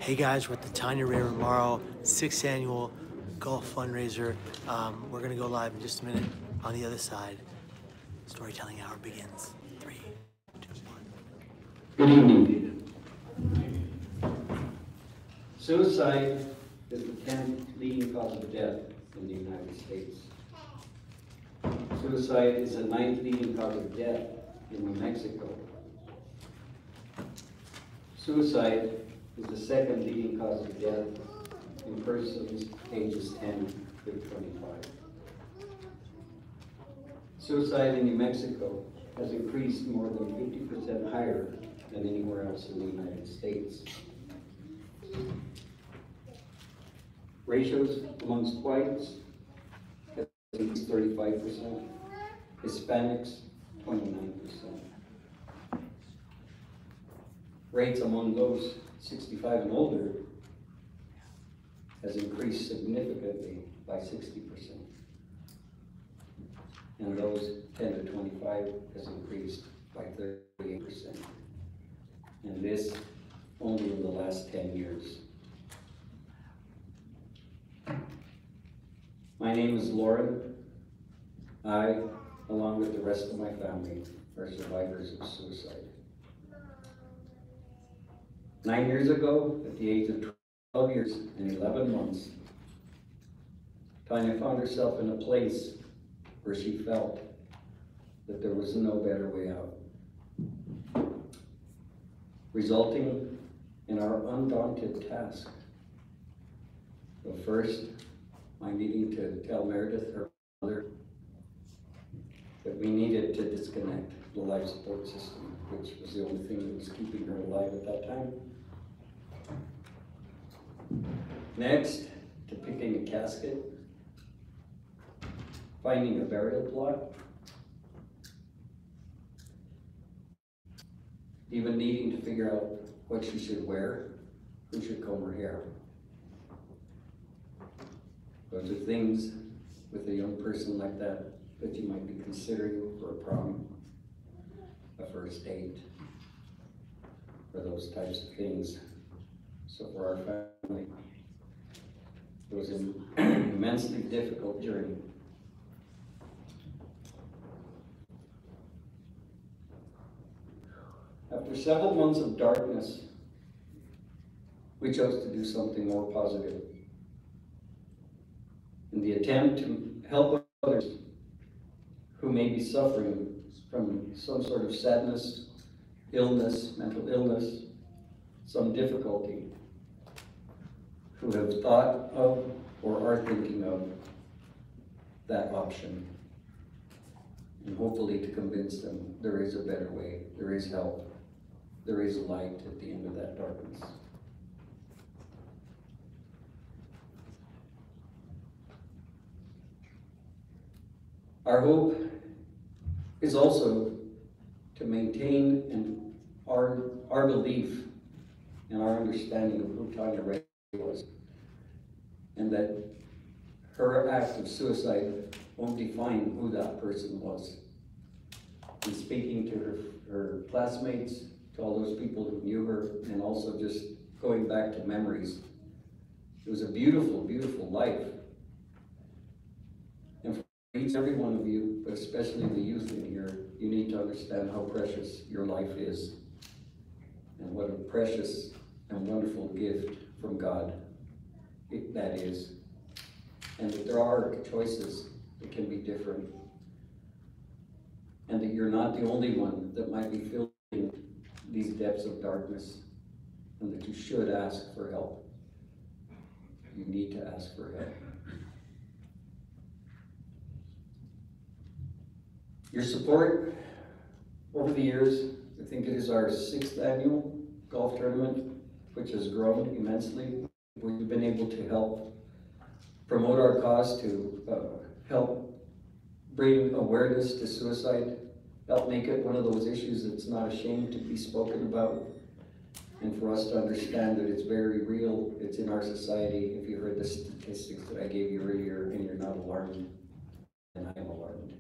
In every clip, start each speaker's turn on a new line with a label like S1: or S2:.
S1: Hey guys, we're at the Tonya Raye Romero 6th annual golf fundraiser. We're gonna go live in just a minute. On the other side, storytelling hour begins. 3, 2, 1.
S2: Good evening. Suicide is the 10th leading cause of death in the United States. Suicide is the 9th leading cause of death in New Mexico. Suicide is the 2nd leading cause of death in persons ages 10 to 25. Suicide in New Mexico has increased more than 50% higher than anywhere else in the United States. Ratios amongst whites has increased 35%, Hispanics 29%. Rates among those 65 and older has increased significantly by 60%. And those 10 to 25 has increased by 38%. And this only in the last 10 years. My name is Lauren. I, along with the rest of my family, are survivors of suicide. 9 years ago, at the age of 12 years and 11 months, Tonya found herself in a place where she felt that there was no better way out, resulting in our undaunted task of first, my needing to tell Meredith, her mother, that we needed to disconnect the life support system, which was the only thing that was keeping her alive at that time. Next, to picking a casket, finding a burial plot, even needing to figure out what she should wear, who should comb her hair. Those are things with a young person like that that you might be considering for a prom, a first date, or those types of things. So for our family, it was an immensely difficult journey. After several months of darkness, we chose to do something more positive. In the attempt to help others who may be suffering from some sort of sadness, illness, mental illness, some difficulty, who have thought of or are thinking of that option, and hopefully to convince them there is a better way, there is help, there is light at the end of that darkness. Our hope is also to maintain our belief and our understanding of who Tonya Raye was, and that her act of suicide won't define who that person was. And speaking to her classmates, to all those people who knew her, and also just going back to memories, it was a beautiful, beautiful life. And for each and every one of you, but especially the youth in here, you need to understand how precious your life is, and what a precious and wonderful gift from God that is, and that there are choices that can be different, and that you're not the only one that might be feeling these depths of darkness, and that you should ask for help. You need to ask for help. Your support over the years, I think it is our 6th annual golf tournament, which has grown immensely. We've been able to help promote our cause, to help bring awareness to suicide, help make it one of those issues that's not ashamed to be spoken about, and for us to understand that it's very real, it's in our society. If you heard the statistics that I gave you earlier and you're not alarmed, then I am alarmed.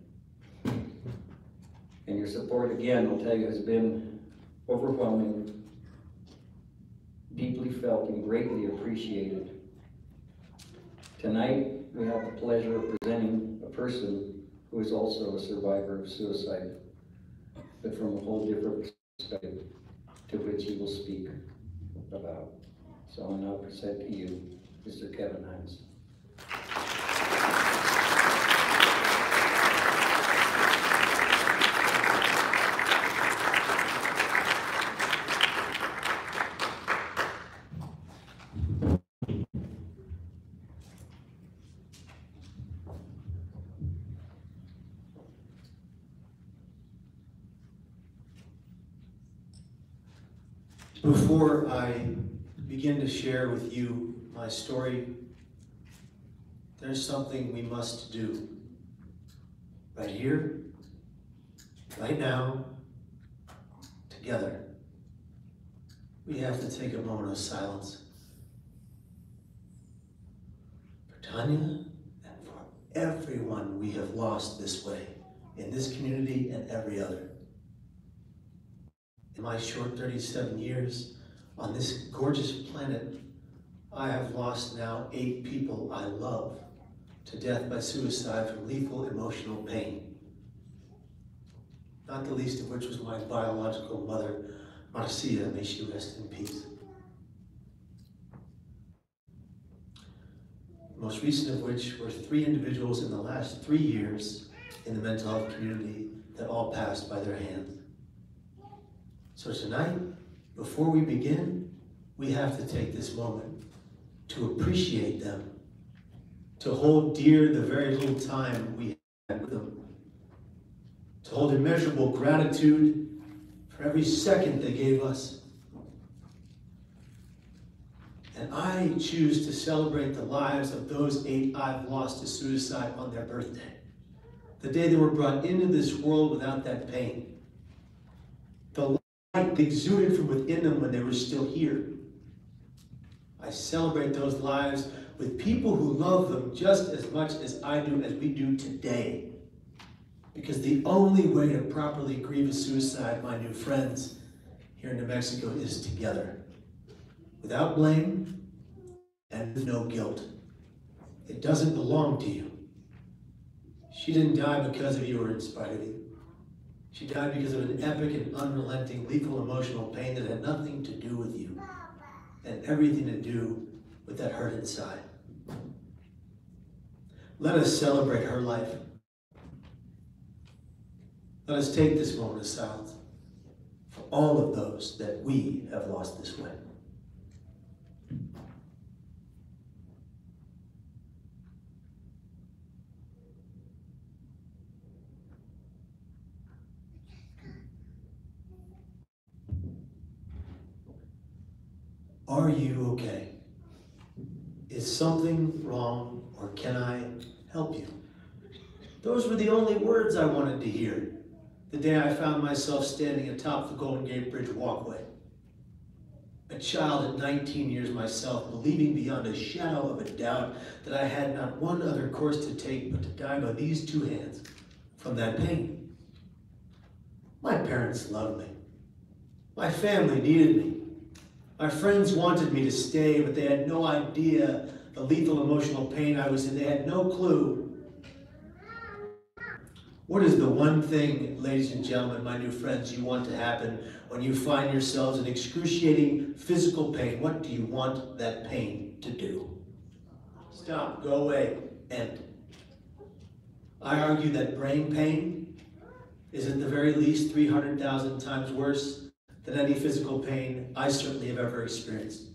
S2: And your support, again, I'll tell you, has been overwhelming. deeply felt and greatly appreciated. Tonight, we have the pleasure of presenting a person who is also a survivor of suicide, but from a whole different perspective, to which he will speak about. So I'll now present to you Mr. Kevin Hines.
S1: Before I begin to share with you my story, there's something we must do. Right here, right now, together. We have to take a moment of silence for Tonya and for everyone we have lost this way, in this community and every other. In my short 37 years on this gorgeous planet, I have lost now 8 people I love to death by suicide from lethal emotional pain. Not the least of which was my biological mother, Marcia, may she rest in peace. Most recent of which were 3 individuals in the last 3 years in the mental health community that all passed by their hands. So tonight, before we begin, we have to take this moment to appreciate them, to hold dear the very little time we had with them, to hold immeasurable gratitude for every second they gave us. And I choose to celebrate the lives of those 8 I've lost to suicide on their birthday, the day they were brought into this world without that pain. The light exuded from within them when they were still here. I celebrate those lives with people who love them just as much as I do, as we do today. Because the only way to properly grieve a suicide, my new friends, here in New Mexico is together. Without blame and with no guilt. It doesn't belong to you. She didn't die because of you or in spite of you. She died because of an epic and unrelenting lethal emotional pain that had nothing to do with you and everything to do with that hurt inside. Let us celebrate her life. Let us take this moment of silence for all of those that we have lost this way. Are you okay? Is something wrong, or can I help you? Those were the only words I wanted to hear the day I found myself standing atop the Golden Gate Bridge walkway. A child at 19 years myself, believing beyond a shadow of a doubt that I had not one other course to take but to die by these 2 hands from that pain. My parents loved me. My family needed me. My friends wanted me to stay, but they had no idea the lethal emotional pain I was in. They had no clue. What is the one thing, ladies and gentlemen, my new friends, you want to happen when you find yourselves in excruciating physical pain? What do you want that pain to do? Stop, go away, end. I argue that brain pain is at the very least 300,000 times worse than any physical pain I certainly have ever experienced.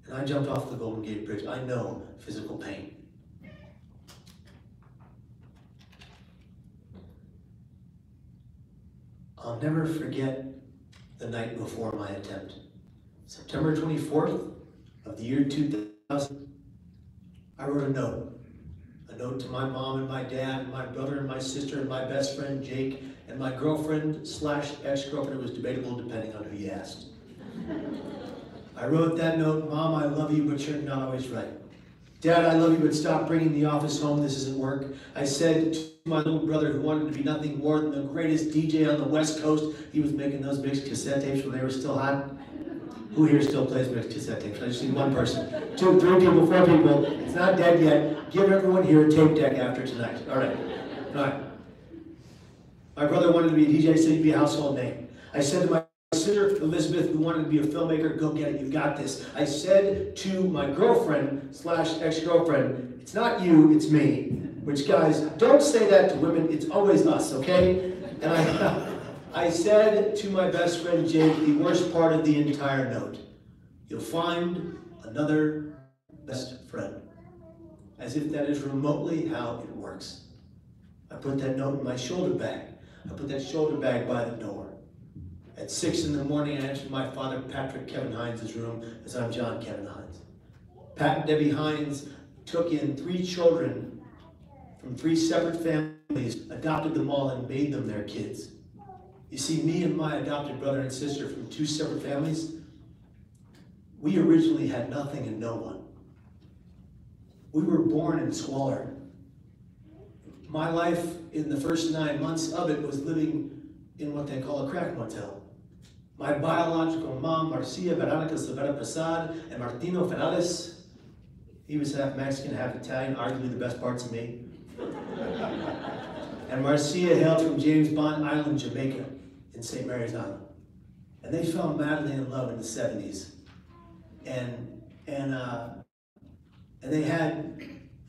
S1: And I jumped off the Golden Gate Bridge. I know physical pain. I'll never forget the night before my attempt. September 24th of the year 2000, I wrote a note to my mom and my dad and my brother and my sister and my best friend Jake and my girlfriend / ex-girlfriend. It was debatable depending on who you asked. I wrote that note: Mom, I love you, but you're not always right. Dad, I love you, but stop bringing the office home. This isn't work. I said to my little brother, who wanted to be nothing more than the greatest DJ on the West Coast. He was making those big cassette tapes when they were still hot. Who here still plays with cassette tapes? I just need one person. 2, 3 people, 4 people. It's not dead yet. Give everyone here a tape deck after tonight. All right. All right. My brother wanted to be a DJ, so he'd be a household name. I said to my sister, Elizabeth, who wanted to be a filmmaker, go get it, you've got this. I said to my girlfriend / ex-girlfriend, it's not you, it's me. Which, guys, don't say that to women, it's always us, okay? And I said to my best friend Jake, the worst part of the entire note, you'll find another best friend. As if that is remotely how it works. I put that note in my shoulder bag. I put that shoulder bag by the door. At 6 in the morning, I entered my father, Patrick Kevin Hines' room, as I'm John Kevin Hines. Pat and Debbie Hines took in 3 children from 3 separate families, adopted them all, and made them their kids. You see, me and my adopted brother and sister from 2 separate families, we originally had nothing and no one. We were born in squalor. My life in the first 9 months of it was living in what they call a crack motel. My biological mom, Marcia Veronica Silvera Prasad, and Martino Ferraris, he was half Mexican, half Italian, arguably the best parts of me. And Marcia hailed from James Bond Island, Jamaica, in St. Mary's Island. And they fell madly in love in the 70s. And they had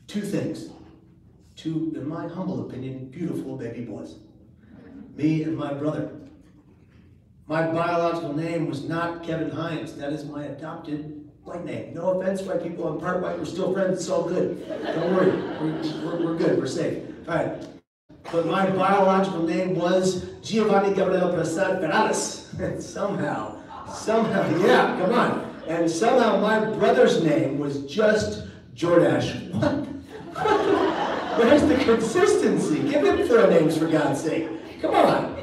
S1: 2 things. 2, in my humble opinion, beautiful baby boys. Me and my brother. My biological name was not Kevin Hines. That is my adopted white name. No offense, white people. I'm part white. We're still friends. It's all good. Don't worry. We're good. We're safe. All right. But my biological name was Giovanni Gabriel Prasad Ferraris. somehow, yeah, come on. And somehow my brother's name was just Jordash. What? Where's the consistency? Give him surnames, for God's sake. Come on.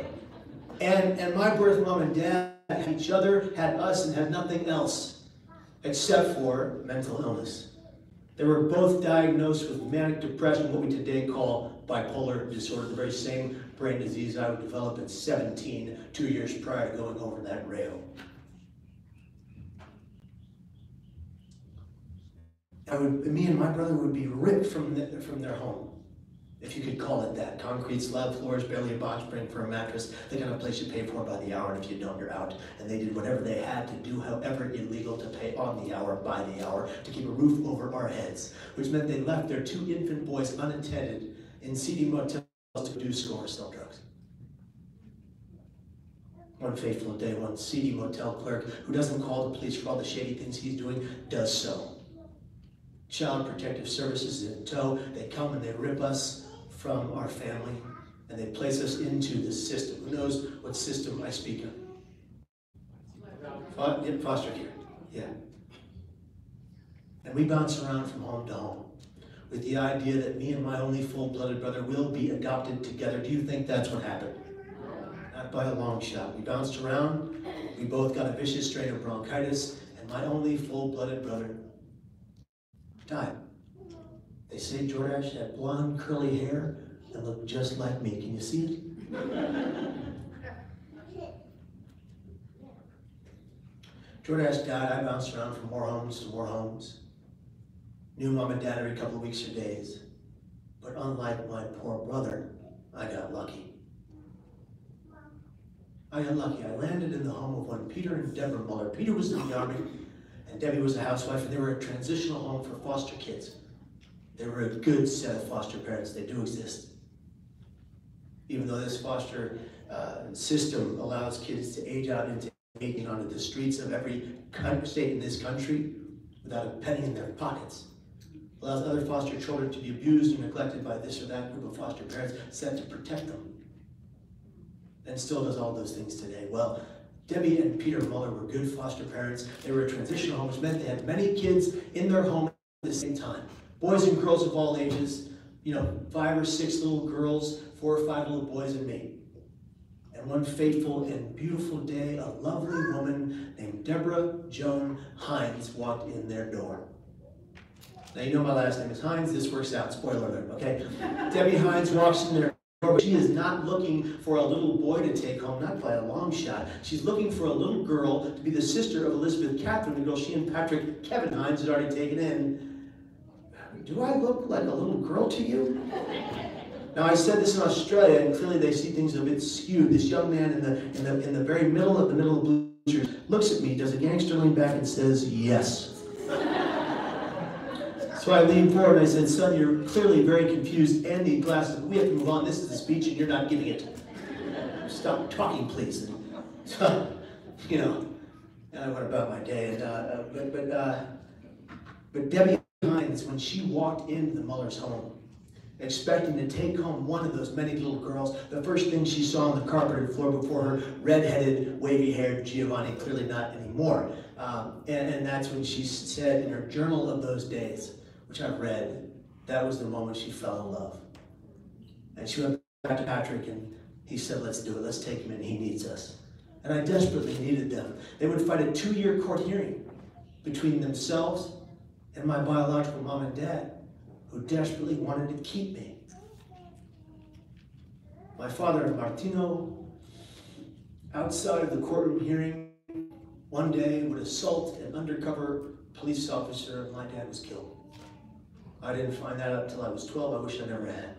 S1: And my birth mom and dad had each other, had us, and had nothing else except for mental illness. They were both diagnosed with manic depression, what we today call bipolar disorder, the very same brain disease I would develop at 17, 2 years prior to going over that rail. Me and my brother would be ripped from their home, if you could call it that. Concrete slab floors, barely a box spring for a mattress, the kind of place you pay for by the hour, and if you don't, you're out. And they did whatever they had to do, however illegal, to pay on the hour, by the hour, to keep a roof over our heads, which meant they left their 2 infant boys unattended in seedy motels to do score or sell drugs. One fateful day, one seedy motel clerk who doesn't call the police for all the shady things he's doing does so. Child Protective Services is in tow. They come and they rip us from our family, and they place us into the system. Who knows what system I speak of? Foster care, yeah. And we bounce around from home to home with the idea that me and my only full-blooded brother will be adopted together. Do you think that's what happened? Not by a long shot. We bounced around, we both got a vicious strain of bronchitis, and my only full-blooded brother died. They say Jordash had blonde, curly hair and looked just like me. Can you see it? Jordash died. I bounced around from more homes to more homes. Knew mom and dad every couple of weeks or days. But unlike my poor brother, I got lucky. I landed in the home of one Peter and Deborah Muller. Peter was in the Army, and Debbie was a housewife, and they were a transitional home for foster kids. They were a good set of foster parents. They do exist. Even though this foster system allows kids to age out into making onto the streets of every state in this country without a penny in their pockets. Allows other foster children to be abused and neglected by this or that group of foster parents set to protect them. And still does all those things today. Well, Debbie and Peter Muller were good foster parents. They were a transitional home, which meant they had many kids in their home at the same time. Boys and girls of all ages, 5 or 6 little girls, 4 or 5 little boys, and me. And one fateful and beautiful day, a lovely woman named Deborah Joan Hines walked in their door. Now, you know my last name is Hines. This works out. Spoiler alert, okay? Debbie Hines walks in there. but she is not looking for a little boy to take home, not by a long shot. She's looking for a little girl to be the sister of Elizabeth Catherine, the girl she and Patrick Kevin Hines had already taken in. Do I look like a little girl to you? Now, I said this in Australia, and clearly they see things a bit skewed. This young man in the very middle of the bleachers looks at me, does a gangster lean back, and says, yes. So I leaned forward and I said, son, you're clearly very confused and need glasses, but we have to move on. This is the speech and you're not giving it. Stop talking, please. And, you know, and I went about my day. And, but Debbie Hines, when she walked into the Muller's home, expecting to take home one of those many little girls, the first thing she saw on the carpeted floor before her, red-headed, wavy-haired Giovanni, clearly not anymore. And that's when she said in her journal of those days, which I've read, that was the moment she fell in love. And she went back to Patrick and he said, let's do it, let's take him in, he needs us. And I desperately needed them. They would fight a 2-year court hearing between themselves and my biological mom and dad, who desperately wanted to keep me. My father and Martino, outside of the courtroom hearing, one day would assault an undercover police officer and my dad was killed. I didn't find that out until I was 12. I wish I never had.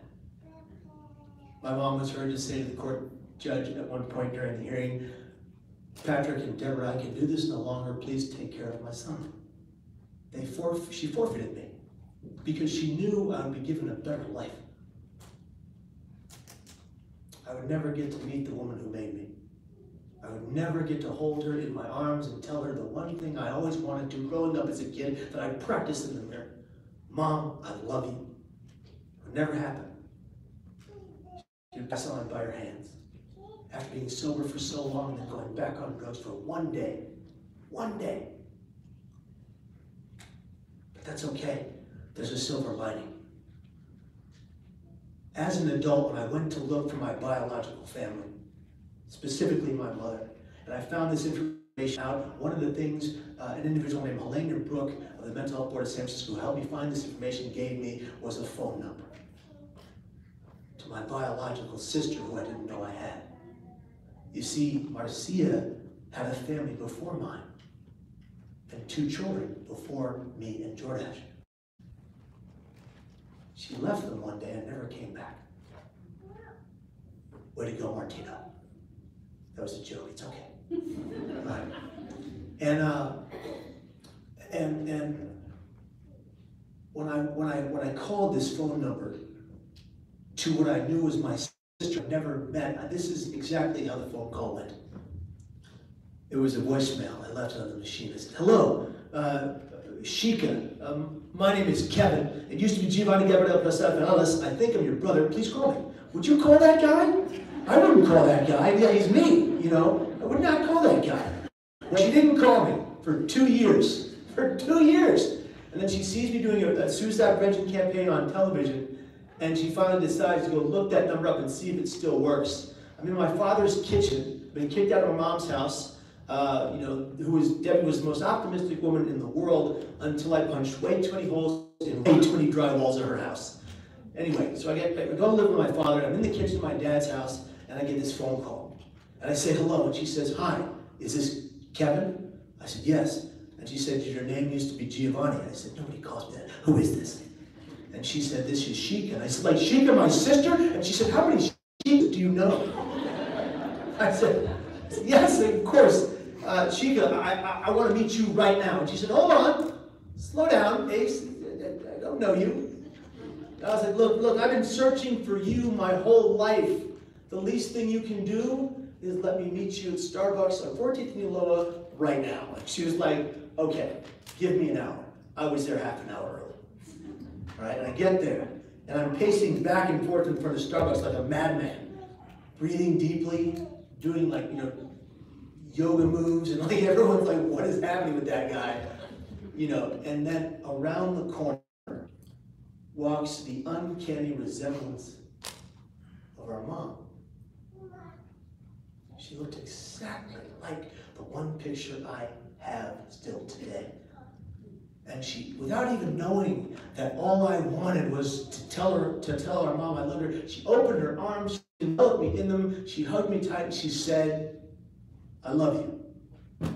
S1: My mom was heard to say to the court judge at one point during the hearing, Patrick and Deborah, I can do this no longer. Please take care of my son. She forfeited me because she knew I would be given a better life. I would never get to meet the woman who made me. I would never get to hold her in my arms and tell her the one thing I always wanted to growing up as a kid that I practiced in the mirror. Mom, I love you. It would never happen. She would pass on by her hands. After being sober for so long and then going back on drugs for one day. One day. But that's okay. There's a silver lining. As an adult, when I went to look for my biological family, specifically my mother, and I found this information out, one of the things an individual named Helena Brooke of the Mental Health Board of San Francisco who helped me find this information gave me was a phone number to my biological sister who I didn't know I had. You see, Marcia had a family before mine and 2 children before me and Jordash. She left them one day and never came back. Way to go, Martino. That was a joke, it's okay. Right. And when I called this phone number to what I knew was my sister I'd never met, this is exactly how the phone call went. It was a voicemail. I left it on the machine. I said, hello, Shika. My name is Kevin. It used to be Giovanni Gabriel Pascal. I think I'm your brother. Please call me. Would you call that guy? I wouldn't call that guy. Yeah, he's me, you know. I would not call that guy. Well, she didn't call me for 2 years. For 2 years. And then she sees me doing a suicide prevention campaign on television, and she finally decides to go look that number up and see if it still works. I'm in my father's kitchen, been kicked out of my mom's house, Debbie was the most optimistic woman in the world until I punched way too many holes in way too many drywalls in her house. Anyway, so I go to live with my father, I'm in the kitchen of my dad's house, and I get this phone call. And I say hello, and she says, hi, is this Kevin? I said, yes. And she said, your name used to be Giovanni. I said, nobody calls me that. Who is this? And she said, this is Shika. And I said, like, Shika, my sister? And she said, how many Shikas do you know? I said, yes, of course. Shika, I want to meet you right now. And she said, hold on, slow down, Ace, I don't know you. And I was like, look, I've been searching for you my whole life. The least thing you can do is let me meet you at Starbucks on 14th and Ulloa right now. And she was like, okay, give me an hour. I was there half an hour early. All right, and I get there, and I'm pacing back and forth in front of Starbucks like a madman, breathing deeply, doing like, yoga moves, and like everyone's like, what is happening with that guy? And then around the corner walks the uncanny resemblance of our mom. She looked exactly like the one picture I have still today. And she, without even knowing that all I wanted was to tell our mom I loved her, she opened her arms, she enveloped me in them, she hugged me tight, and she said, I love you.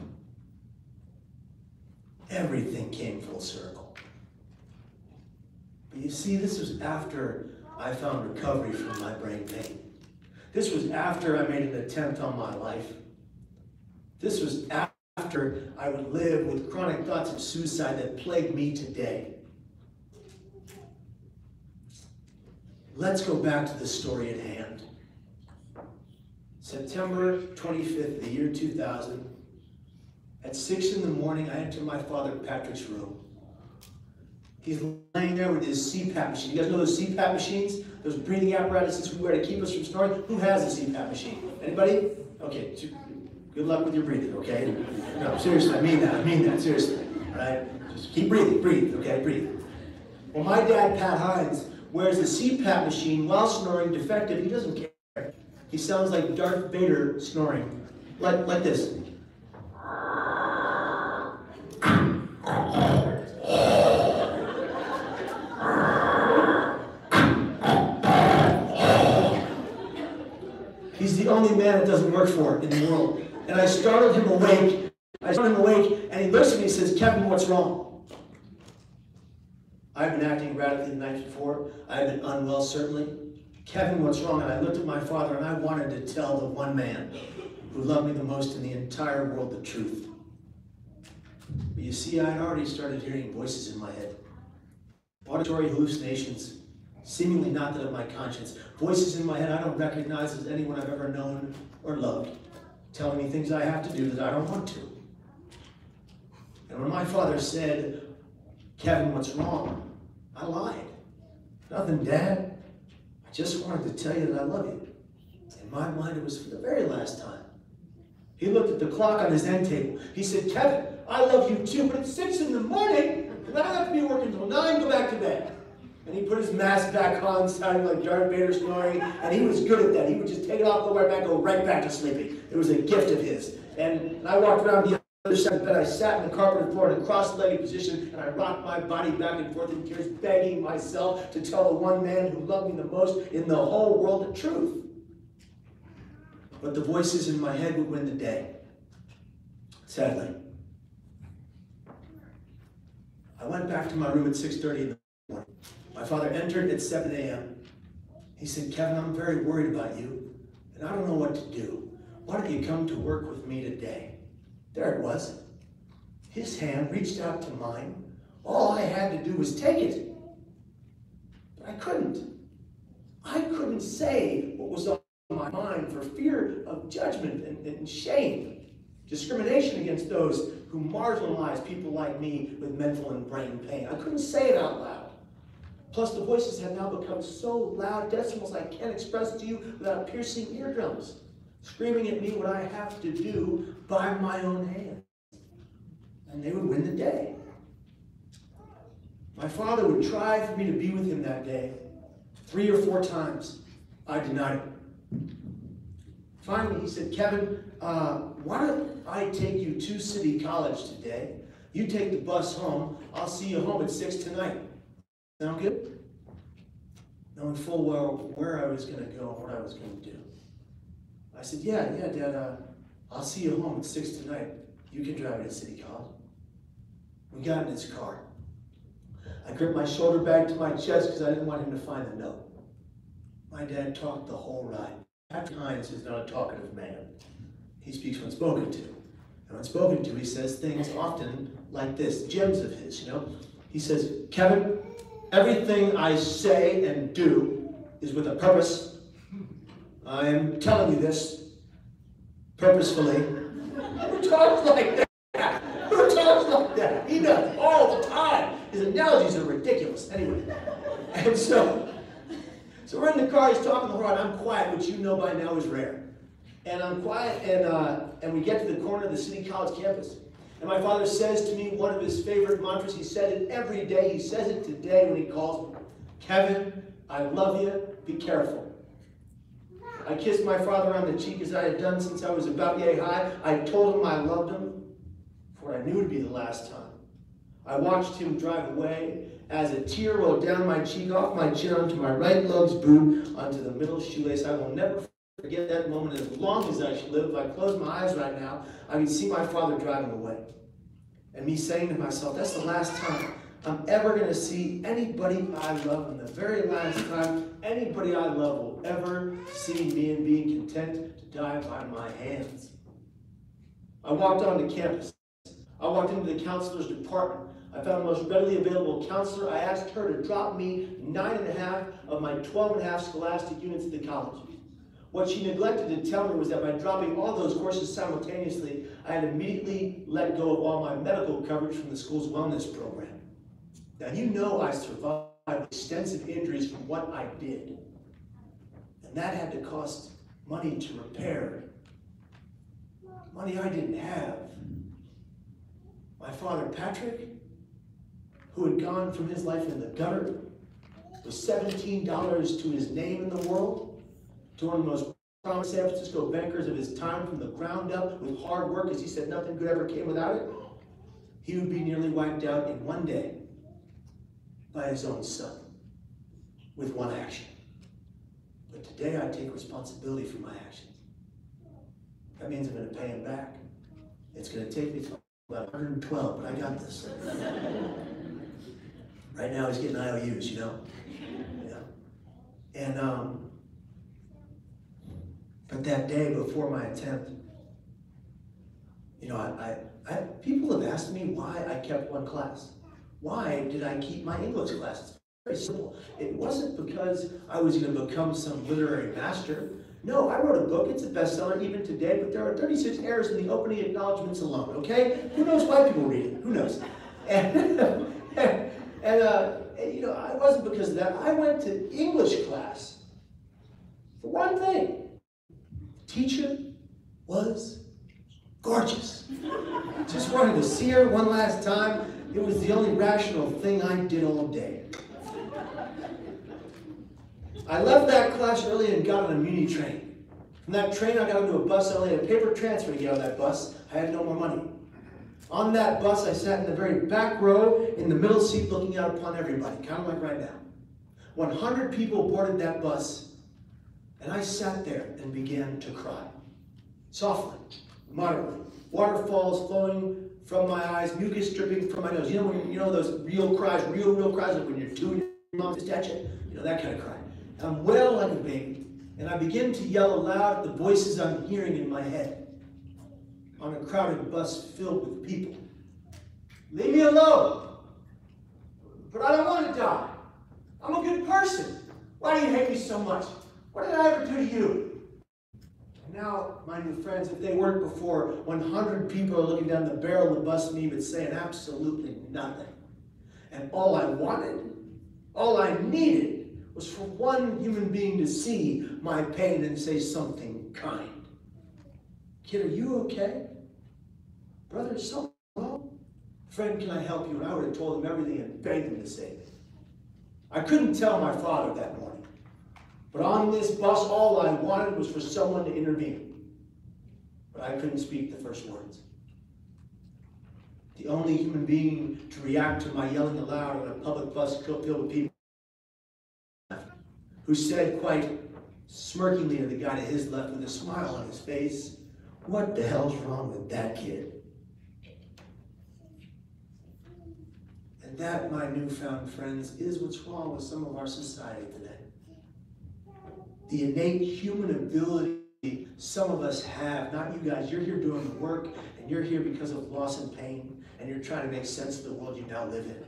S1: Everything came full circle. But you see, this was after I found recovery from my brain pain. This was after I made an attempt on my life. This was after I would live with chronic thoughts of suicide that plague me today. Let's go back to the story at hand. September 25th, the year 2000, at 6 in the morning, I enter my father Patrick's room. He's laying there with his CPAP machine. You guys know those CPAP machines? Those breathing apparatuses we wear to keep us from snoring? Who has a CPAP machine? Anybody? Okay, good luck with your breathing, okay? No, seriously, I mean that, seriously. All right? Just keep breathing, breathe, okay, breathe. Well, my dad, Pat Hines, wears the CPAP machine while snoring defective. He doesn't care. He sounds like Darth Vader snoring, like this. He's the only man it doesn't work for in the world. And I startled him awake. And he looks at me and says, Kevin, what's wrong? I've been acting erratically the night before. I've been unwell, certainly. Kevin, what's wrong? And I looked at my father and I wanted to tell the one man who loved me the most in the entire world the truth. But you see, I had already started hearing voices in my head. Auditory hallucinations, seemingly not that of my conscience. Voices in my head I don't recognize as anyone I've ever known or loved, telling me things I have to do that I don't want to. And when my father said, Kevin, what's wrong? I lied. Nothing, Dad. I just wanted to tell you that I love you. In my mind, it was for the very last time. He looked at the clock on his end table. He said, Kevin, I love you too, but it's 6 in the morning, and I have to be working until 9, go back to bed. And he put his mask back on, sounding like Darth Vader snoring, and he was good at that. He would just take it off, go right back, go right back to sleeping. It was a gift of his. And I walked around the other side of the bed. I sat in the carpeted floor in a cross-legged position, and I rocked my body back and forth in tears, begging myself to tell the one man who loved me the most in the whole world the truth. But the voices in my head would win the day. Sadly. I went back to my room at 6:30 in the morning. My father entered at 7 a.m. He said, Kevin, I'm very worried about you, and I don't know what to do. Why don't you come to work with me today? There it was. His hand reached out to mine. All I had to do was take it. But I couldn't. I couldn't say what was on my mind for fear of judgment and shame. Discrimination against those who marginalize people like me with mental and brain pain. I couldn't say it out loud. Plus, the voices have now become so loud, decimals I can't express to you without piercing eardrums, screaming at me what I have to do by my own hands. And they would win the day. My father would try for me to be with him that day 3 or 4 times. I denied it. Finally, he said, Kevin, why don't I take you to City College today? You take the bus home. I'll see you home at 6 tonight. Sound good? Knowing full well where I was going to go and what I was going to do. I said, yeah, Dad, I'll see you home at 6 tonight. You can drive me to City College. We got in his car. I gripped my shoulder bag to my chest because I didn't want him to find the note. My dad talked the whole ride. Patrick Hines is not a talkative man. He speaks when spoken to. And when spoken to, he says things often like this, gems of his, you know. He says, Kevin, everything I say and do is with a purpose. I am telling you this purposefully. Who talks like that? Who talks like that? He does all the time. His analogies are ridiculous. Anyway, and so we're in the car, he's talking the whole ride. I'm quiet, which you know by now is rare. And I'm quiet, and we get to the corner of the City College campus. And my father says to me one of his favorite mantras. He said it every day. He says it today when he calls me. Kevin, I love you. Be careful. I kissed my father on the cheek as I had done since I was about yay high. I told him I loved him for what I knew would be the last time. I watched him drive away as a tear rolled down my cheek, off my chin, onto my right lug's boot, onto the middle shoelace. I will never forget that moment as long as I should live. If I close my eyes right now, I can see my father driving away. And me saying to myself, that's the last time I'm ever going to see anybody I love, and the very last time anybody I love will ever see me, and being content to die by my hands. I walked onto campus. I walked into the counselor's department. I found the most readily available counselor. I asked her to drop me 9.5 of my 12.5 scholastic units at the college. What she neglected to tell me was that by dropping all those courses simultaneously, I had immediately let go of all my medical coverage from the school's wellness program. Now, you know I survived extensive injuries from what I did. And that had to cost money to repair. Money I didn't have. My father, Patrick, who had gone from his life in the gutter with $17 to his name in the world, to one of the most prominent San Francisco bankers of his time, from the ground up with hard work, as he said nothing good ever came without it, he would be nearly wiped out in one day by his own son with one action. But today I take responsibility for my actions. That means I'm going to pay him back. It's going to take me till about 112, but I got this. Right now he's getting IOUs, you know? Yeah. And, but that day before my attempt, you know, people have asked me why I kept one class. Why did I keep my English class? It's very simple. It wasn't because I was going to become some literary master. No, I wrote a book. It's a bestseller even today, but there are 36 errors in the opening acknowledgments alone, okay? Who knows why people read it? Who knows? And you know, it wasn't because of that. I went to English class for one thing. The teacher was gorgeous. Just wanted to see her one last time. It was the only rational thing I did all day. I left that class early and got on a Muni train. From that train, I got into a bus. I only had a paper transfer to get on that bus. I had no more money. On that bus, I sat in the very back row in the middle seat looking out upon everybody, kind of like right now. 100 people boarded that bus, and I sat there and began to cry. Softly, moderately. Waterfalls flowing from my eyes, mucus dripping from my nose. You know when you know those real cries, real cries, like when you're 2 and your mom just at you? You know, that kind of cry. And I'm wail like a baby, and I begin to yell aloud at the voices I'm hearing in my head on a crowded bus filled with people. Leave me alone. But I don't want to die. I'm a good person. Why do you hate me so much? What did I ever do to you? And now, my new friends, if they weren't before, 100 people are looking down the barrel of the bus at me but saying absolutely nothing. And all I wanted, all I needed, was for one human being to see my pain and say something kind. Kid, are you okay? Brother, is something wrong? Friend, can I help you? And I would have told him everything and begged him to save me. I couldn't tell my father that morning. But on this bus, all I wanted was for someone to intervene. But I couldn't speak the first words. The only human being to react to my yelling aloud on a public bus filled with people, who said quite smirkingly to the guy to his left with a smile on his face, "What the hell's wrong with that kid?" And that, my newfound friends, is what's wrong with some of our society today. The innate human ability some of us have, not you guys, you're here doing the work, and you're here because of loss and pain, and you're trying to make sense of the world you now live in.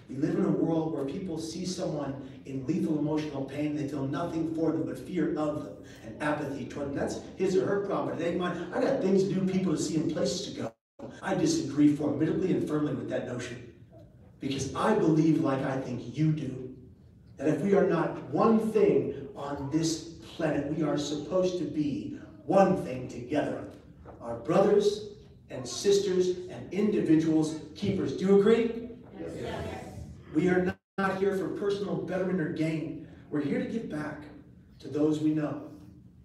S1: We live in a world where people see someone in lethal emotional pain, they feel nothing for them but fear of them and apathy toward them. That's his or her problem. It ain't mine. I got things to do, people to see, and places to go. I disagree formidably and firmly with that notion, because I believe, like I think you do, that if we are not one thing on this planet, we are supposed to be one thing together. Our brothers and sisters and individuals keepers. Do you agree? Yes. We are not here for personal betterment or gain. We're here to give back to those we know,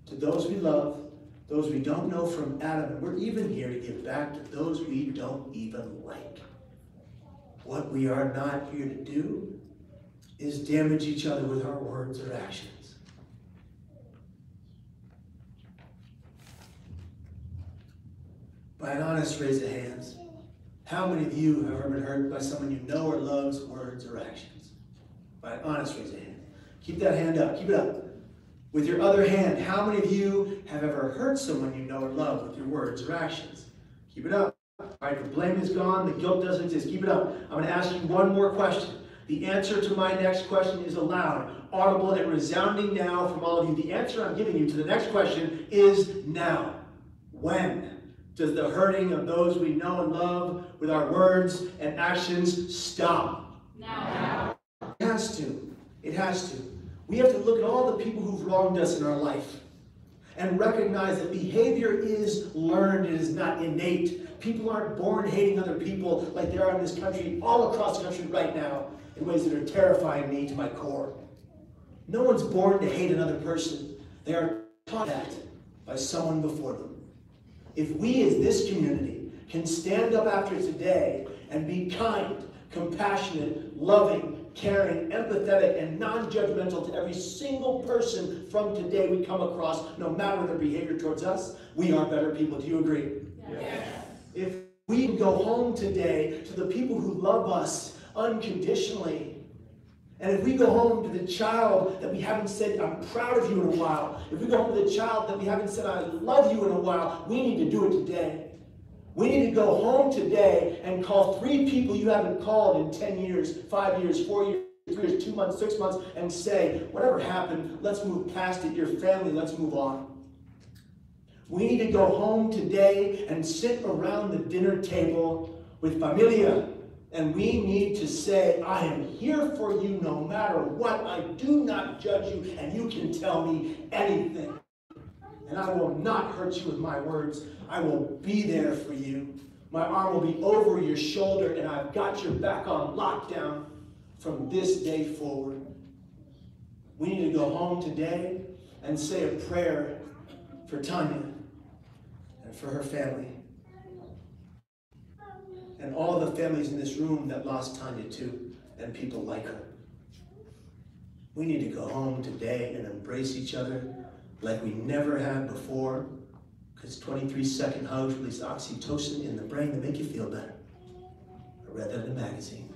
S1: to those we love, those we don't know from Adam. And we're even here to give back to those we don't even like.
S3: What we are not here to do is damage each other with our words or actions. By an honest raise of hands, how many of you have ever been hurt by someone you know or love's words or actions? By an honest raise of hands. Keep that hand up. Keep it up. With your other hand, how many of you have ever hurt someone you know or love with your words or actions? Keep it up. All right, the blame is gone. The guilt doesn't exist. Keep it up. I'm going to ask you one more question. The answer to my next question is aloud, audible, and resounding now from all of you. The answer I'm giving you to the next question is now. When does the hurting of those we know and love with our words and actions stop? Now. It has to. It has to. We have to look at all the people who've wronged us in our life and recognize that behavior is learned. It is not innate. People aren't born hating other people like they are in this country, all across the country right now, in ways that are terrifying me to my core. No one's born to hate another person. They are taught that by someone before them. If we as this community can stand up after today and be kind, compassionate, loving, caring, empathetic, and non-judgmental to every single person from today we come across, no matter their behavior towards us, we are better people. Do you agree? Yes. If we can go home today to the people who love us unconditionally, and if we go home to the child that we haven't said, I'm proud of you in a while, if we go home to the child that we haven't said, I love you in a while, we need to do it today. We need to go home today and call 3 people you haven't called in 10 years, 5 years, 4 years, 3 years, 2 months, 6 months, and say, whatever happened, let's move past it. Your family, let's move on. We need to go home today and sit around the dinner table with familia. And we need to say, I am here for you no matter what. I do not judge you, and you can tell me anything. And I will not hurt you with my words. I will be there for you. My arm will be over your shoulder, and I've got your back on lockdown from this day forward. We need to go home today and say a prayer for Tonya and for her family. And all the families in this room that lost Tonya too, and people like her. We need to go home today and embrace each other like we never have before, because 23-second hugs release oxytocin in the brain that make you feel better. I read that in a magazine.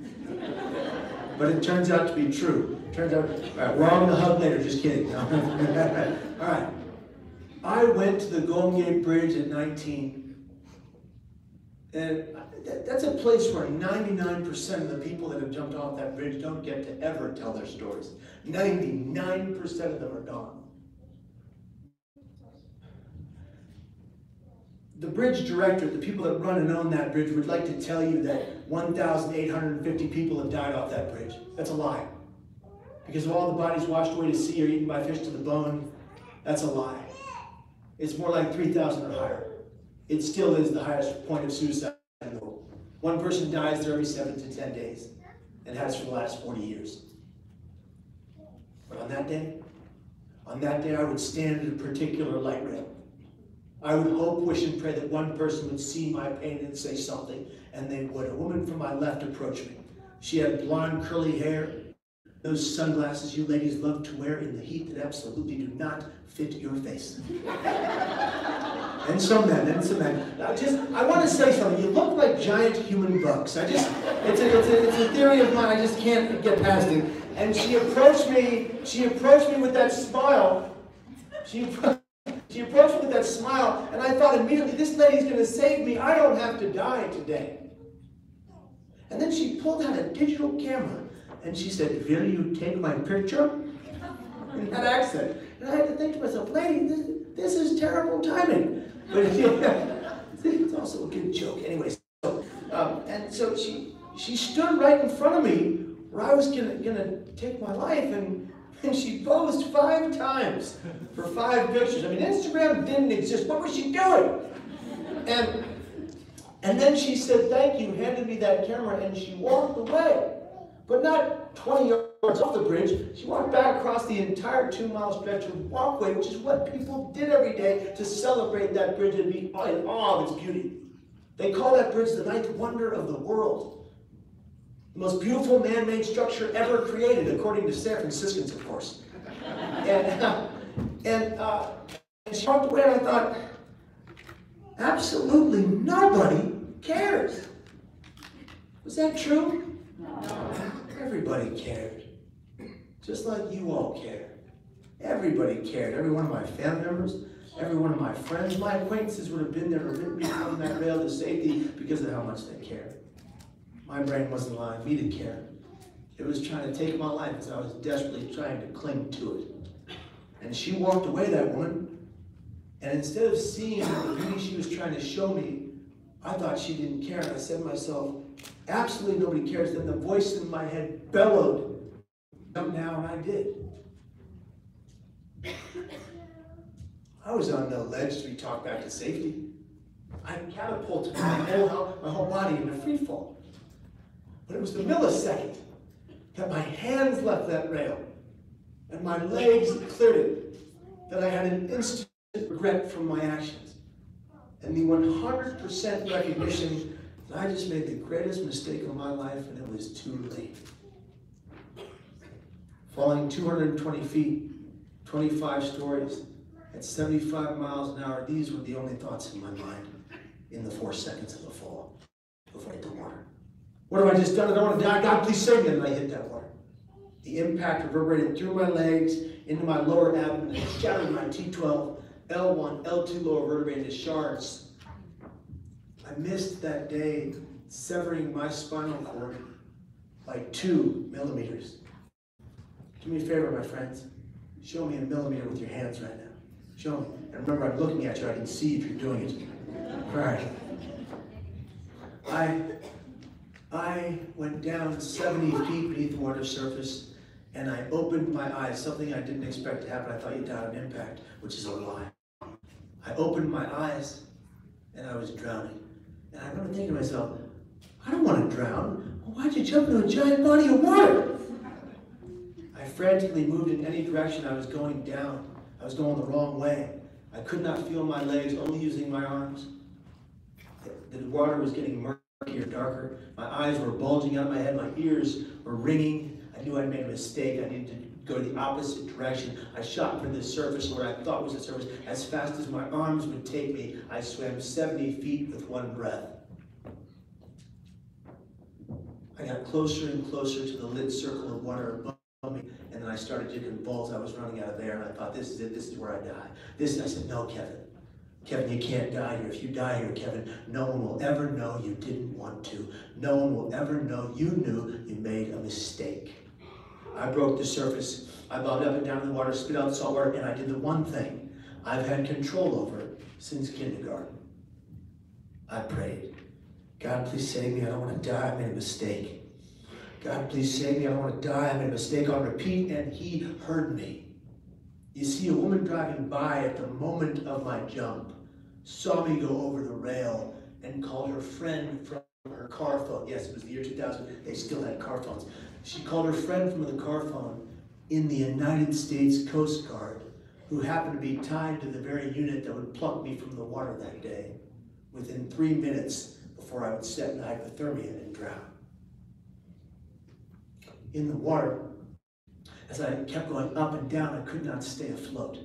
S3: But it turns out to be true. It turns out, all right, we're all going to hug later, just kidding. No. All right. I went to the Golden Gate Bridge at 19, and that's a place where 99% of the people that have jumped off that bridge don't get to ever tell their stories. 99% of them are gone. The bridge director, the people that run and own that bridge, would like to tell you that 1,850 people have died off that bridge. That's a lie. Because of all the bodies washed away to sea or eaten by fish to the bone, that's a lie. It's more like 3,000 or higher. It still is the highest point of suicide in the world. One person dies there every 7 to 10 days, and has for the last 40 years. But on that day I would stand at a particular light rail. I would hope, wish, and pray that one person would see my pain and say something, and they would. A woman from my left approached me. She had blonde, curly hair, those sunglasses you ladies love to wear in the heat that absolutely do not fit your face. And some men. I want to say something. You look like giant human bugs. It's a theory of mine. I just can't get past it. And she approached me with that smile. She approached me with that smile, and I thought immediately, this lady's going to save me. I don't have to die today. And then she pulled out a digital camera, and she said, will you take my picture? In that accent. And I had to think to myself, lady, this is terrible timing. But it's also a good joke. Anyway, so she stood right in front of me where I was gonna take my life, and she posed 5 times for 5 pictures. I mean, Instagram didn't exist. What was she doing? And then she said, thank you, handed me that camera, and she walked away. But not 20 yards off the bridge. She walked back across the entire 2-mile stretch of walkway, which is what people did every day to celebrate that bridge and be in awe of its beauty. They call that bridge the 9th wonder of the world. The most beautiful man-made structure ever created, according to San Franciscans, of course. And she walked away, and I thought, absolutely nobody cares. Was that true? No. Everybody cared. Just like you all care. Everybody cared. Every one of my family members, every one of my friends, my acquaintances would have been there to rip me from that rail to safety because of how much they cared. My brain wasn't allowing me to care. It was trying to take my life as I was desperately trying to cling to it. And she walked away, that woman, and instead of seeing the beauty she was trying to show me, I thought she didn't care. And I said to myself, absolutely nobody cares. Then the voice in my head bellowed, jump now, and I did. I was on no ledge to be talked back to safety. I catapulted my whole body into free fall. But it was the millisecond that my hands left that rail and my legs cleared it that I had an instant regret from my actions. And the 100% recognition that I just made the greatest mistake of my life and it was too late. Falling 220 feet, 25 stories, at 75 miles an hour, these were the only thoughts in my mind in the 4 seconds of the fall before I hit the water. What have I just done? I don't want to die. God, please save me. And I hit that water. The impact reverberated through my legs, into my lower abdomen, and shattered my T12, L1, L2 lower vertebrae into shards. I missed that day, severing my spinal cord by 2 millimeters. Do me a favor, my friends. Show me a millimeter with your hands right now. Show me. And remember, I'm looking at you. I can see if you're doing it. All right. I went down 70 feet beneath the water surface, and I opened my eyes, something I didn't expect to happen. I thought you died on impact, which is a lie. I opened my eyes, and I was drowning. And I remember thinking to myself, I don't want to drown. Well, why'd you jump into a giant body of water? I frantically moved in any direction. I was going down. I was going the wrong way. I could not feel my legs, only using my arms. The water was getting murkier, darker. My eyes were bulging out of my head. My ears were ringing. I knew I'd made a mistake. I needed to go the opposite direction. I shot for the surface where I thought was the surface. As fast as my arms would take me, I swam 70 feet with one breath. I got closer and closer to the lit circle of water above me, and then I started to convulse. I was running out of air, and I thought, this is it. This is where I die. I said, no, Kevin. Kevin, you can't die here. If you die here, Kevin, no one will ever know you didn't want to. No one will ever know you knew you made a mistake. I broke the surface. I bobbed up and down in the water, spit out salt water, and I did the one thing I've had control over since kindergarten. I prayed. God, please save me. I don't want to die. I made a mistake. God, please save me. I don't want to die. I made a mistake. I'll repeat, and he heard me. You see, a woman driving by at the moment of my jump saw me go over the rail and called her friend from her car phone. Yes, it was the year 2000. They still had car phones. She called her friend from the car phone in the United States Coast Guard, who happened to be tied to the very unit that would pluck me from the water that day within 3 minutes before I would set in hypothermia and drown. In the water, as I kept going up and down, I could not stay afloat.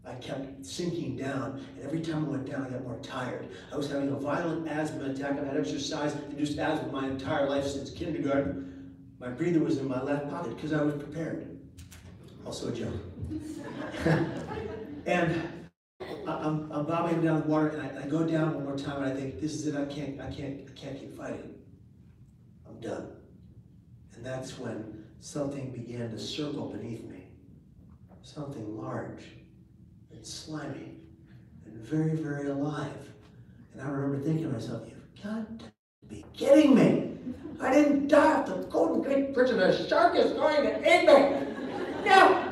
S3: I kept sinking down, and every time I went down, I got more tired. I was having a violent asthma attack. I've had exercise-induced asthma my entire life since kindergarten. My breather was in my left pocket because I was prepared. Also a joke. And I'm bobbing down the water, and I go down one more time, and I think, this is it. I can't keep fighting. I'm done. And that's when something began to circle beneath me. Something large and slimy and very, very alive. And I remember thinking to myself, you've got to be kidding me. I didn't die off the Golden Gate Bridge and a shark is going to eat me. No.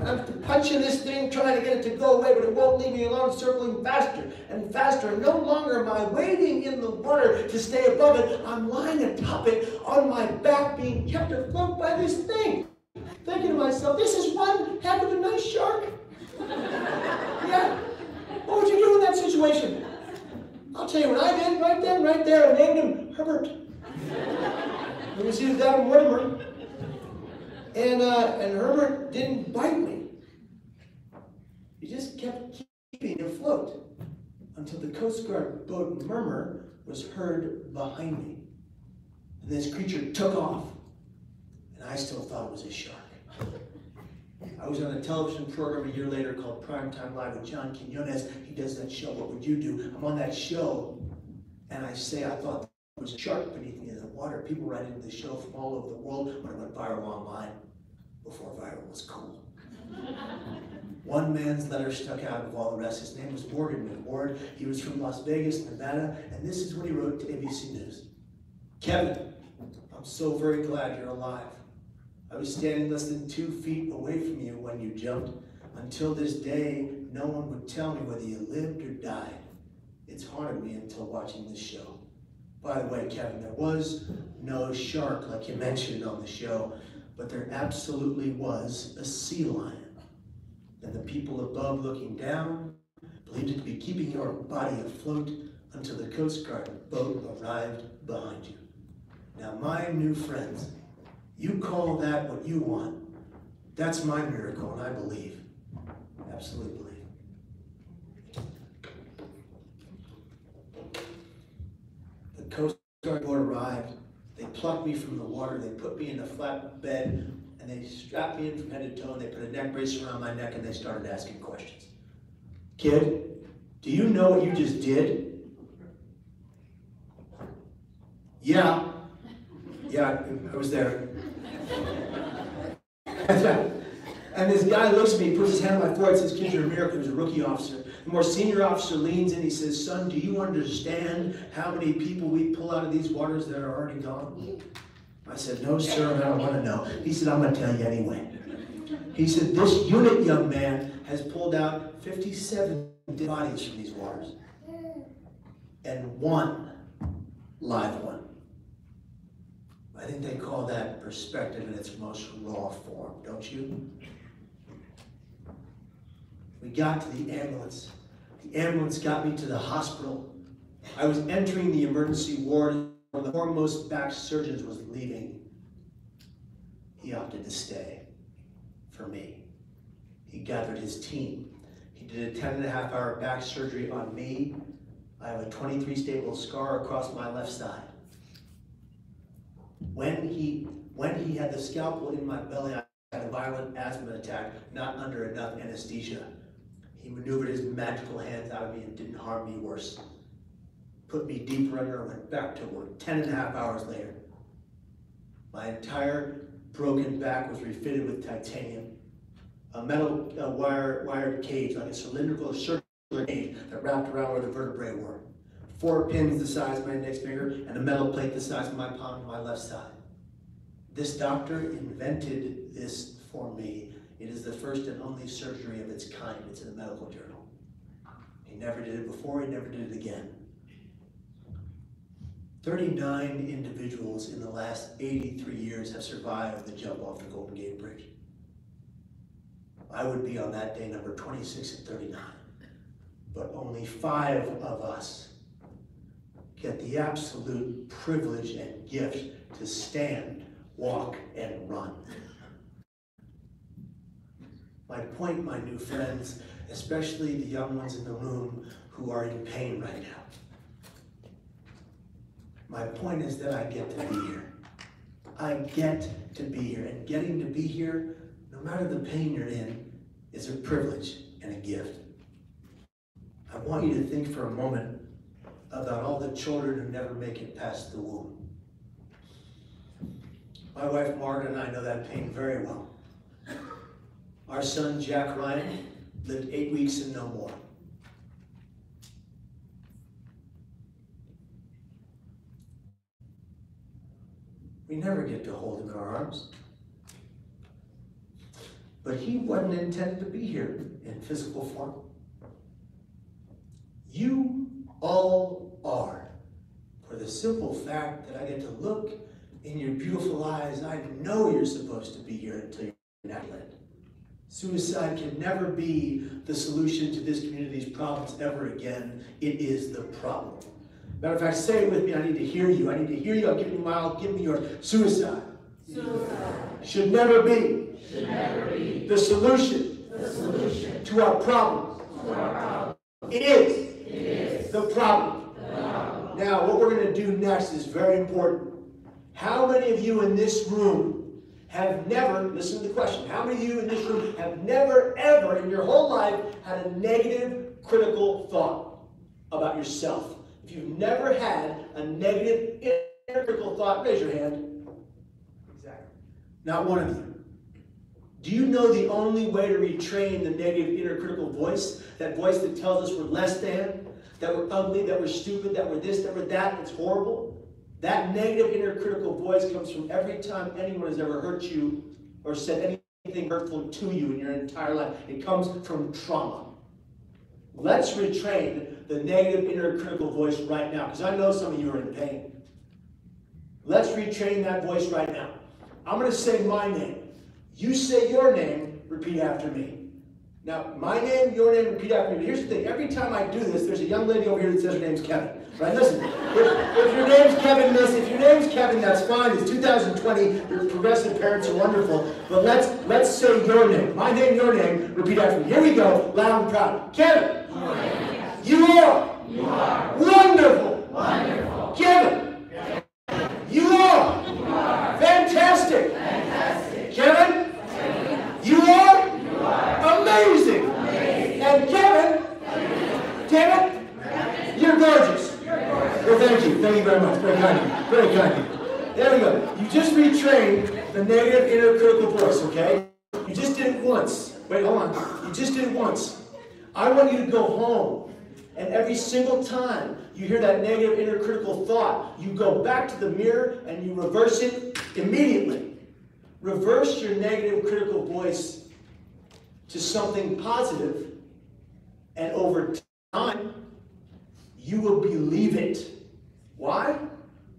S3: I'm punching this thing, trying to get it to go away, but it won't leave me alone, circling faster and faster. And no longer am I wading in the water to stay above it. I'm lying atop it on my back, being kept afloat by this thing. Thinking to myself, this is one heck of a nice shark. Yeah. What would you do in that situation? I'll tell you what I did right then, right there. I named him Herbert. It was either that or Mortimer. And Herbert didn't bite me. He just kept keeping me afloat until the Coast Guard boat Murmur was heard behind me. And this creature took off, and I still thought it was a shark. I was on a television program a year later called Primetime Live with John Quinones. He does that show, What Would You Do? I'm on that show, and I say I thought there was a shark beneath me in the water. People write into the show from all over the world when it went viral online, before viral was cool. One man's letter stuck out of all the rest. His name was Morgan McWard. He was from Las Vegas, Nevada, and this is what he wrote to ABC News. Kevin, I'm so very glad you're alive. I was standing less than 2 feet away from you when you jumped. Until this day, no one would tell me whether you lived or died. It's haunted me until watching this show. By the way, Kevin, there was no shark like you mentioned on the show, but there absolutely was a sea lion. And the people above looking down believed it to be keeping your body afloat until the Coast Guard boat arrived behind you. Now, my new friends, you call that what you want. That's my miracle, and I believe. Absolutely believe. The Coast Guard boat arrived. They plucked me from the water. They put me in a flat bed, and they strapped me in from head to toe, and they put a neck brace around my neck, and they started asking questions. Kid, do you know what you just did? Yeah. Yeah, I was there. And this guy looks at me, puts his hand on my forehead, says, "Kid, you're a miracle." He was a rookie officer. The more senior officer leans in, he says, "Son, do you understand how many people we pull out of these waters that are already gone?" I said, "No, sir, I don't want to know." He said, "I'm going to tell you anyway." He said, "This unit, young man, has pulled out 57 dead bodies from these waters. And one live one." I think they call that perspective in its most raw form, don't you? We got to the ambulance. The ambulance got me to the hospital. I was entering the emergency ward where the foremost back surgeon was leaving. He opted to stay for me. He gathered his team. He did a 10.5-hour back surgery on me. I have a 23 staple scar across my left side. When he had the scalpel in my belly, I had a violent asthma attack, not under enough anesthesia. He maneuvered his magical hands out of me and didn't harm me worse. Put me deeper under and went back to work 10.5 hours later. My entire broken back was refitted with titanium. A metal wired cage, like a cylindrical circular cage that wrapped around where the vertebrae were. 4 pins the size of my index finger and a metal plate the size of my palm on my left side. This doctor invented this for me. It is the first and only surgery of its kind. It's in the medical journal. He never did it before, he never did it again. 39 individuals in the last 83 years have survived the jump off the Golden Gate Bridge. I would be on that day number 26 and 39. But only 5 of us get the absolute privilege and gift to stand, walk, and run. My point, my new friends, especially the young ones in the room who are in pain right now. My point is that I get to be here. I get to be here, and getting to be here, no matter the pain you're in, is a privilege and a gift. I want you to think for a moment about all the children who never make it past the womb. My wife Margaret and I know that pain very well. Our son Jack Ryan lived 8 weeks and no more. We never get to hold him in our arms. But he wasn't intended to be here in physical form. You all are, for the simple fact that I get to look in your beautiful eyes. I know you're supposed to be here until you're not dead. Suicide can never be the solution to this community's problems ever again. It is the problem. Matter of fact, say it with me. I need to hear you. I need to hear you. I'll give me your suicide.
S4: Suicide.
S3: Should never be.
S4: Should never be.
S3: The solution.
S4: The solution.
S3: To our problems.
S4: To our problem.
S3: It is.
S4: It is.
S3: The problem.
S4: The problem.
S3: Now, what we're going to do next is very important. How many of you in this room have never, listen to the question, how many of you in this room have never, ever in your whole life had a negative, critical thought about yourself? If you've never had a negative, critical thought, raise your hand. Exactly. Not one of you. Do you know the only way to retrain the negative inner critical voice? That voice that tells us we're less than, that we're ugly, that we're stupid, that we're this, that we're that, it's horrible. That negative inner critical voice comes from every time anyone has ever hurt you or said anything hurtful to you in your entire life. It comes from trauma. Let's retrain the negative inner critical voice right now, because I know some of you are in pain. Let's retrain that voice right now. I'm going to say my name. You say your name, repeat after me. Now, my name, your name, repeat after me. But here's the thing. Every time I do this, there's a young lady over here that says her name's Kevin. Right? Listen, if your name's Kevin, if your name's Kevin, that's fine. It's 2020. Your progressive parents are wonderful. But let's say your name. My name, your name, repeat after me. Here we go, loud and proud. Kevin. You are.
S4: You are.
S3: Wonderful.
S4: Wonderful.
S3: Kevin. You are.
S4: You are.
S3: Fantastic.
S4: Fantastic.
S3: Kevin. You are.
S4: You are.
S3: Amazing.
S4: Amazing.
S3: And Kevin, you're gorgeous. Well, thank you. Thank you very much. Very kind of you. Very kind of you. There we go. You just retrained the negative inner critical voice, okay? You just did it once. Wait, hold on. You just did it once. I want you to go home, and every single time you hear that negative inner critical thought, you go back to the mirror and you reverse it immediately. Reverse your negative critical voice to something positive, and over time, you will believe it. Why?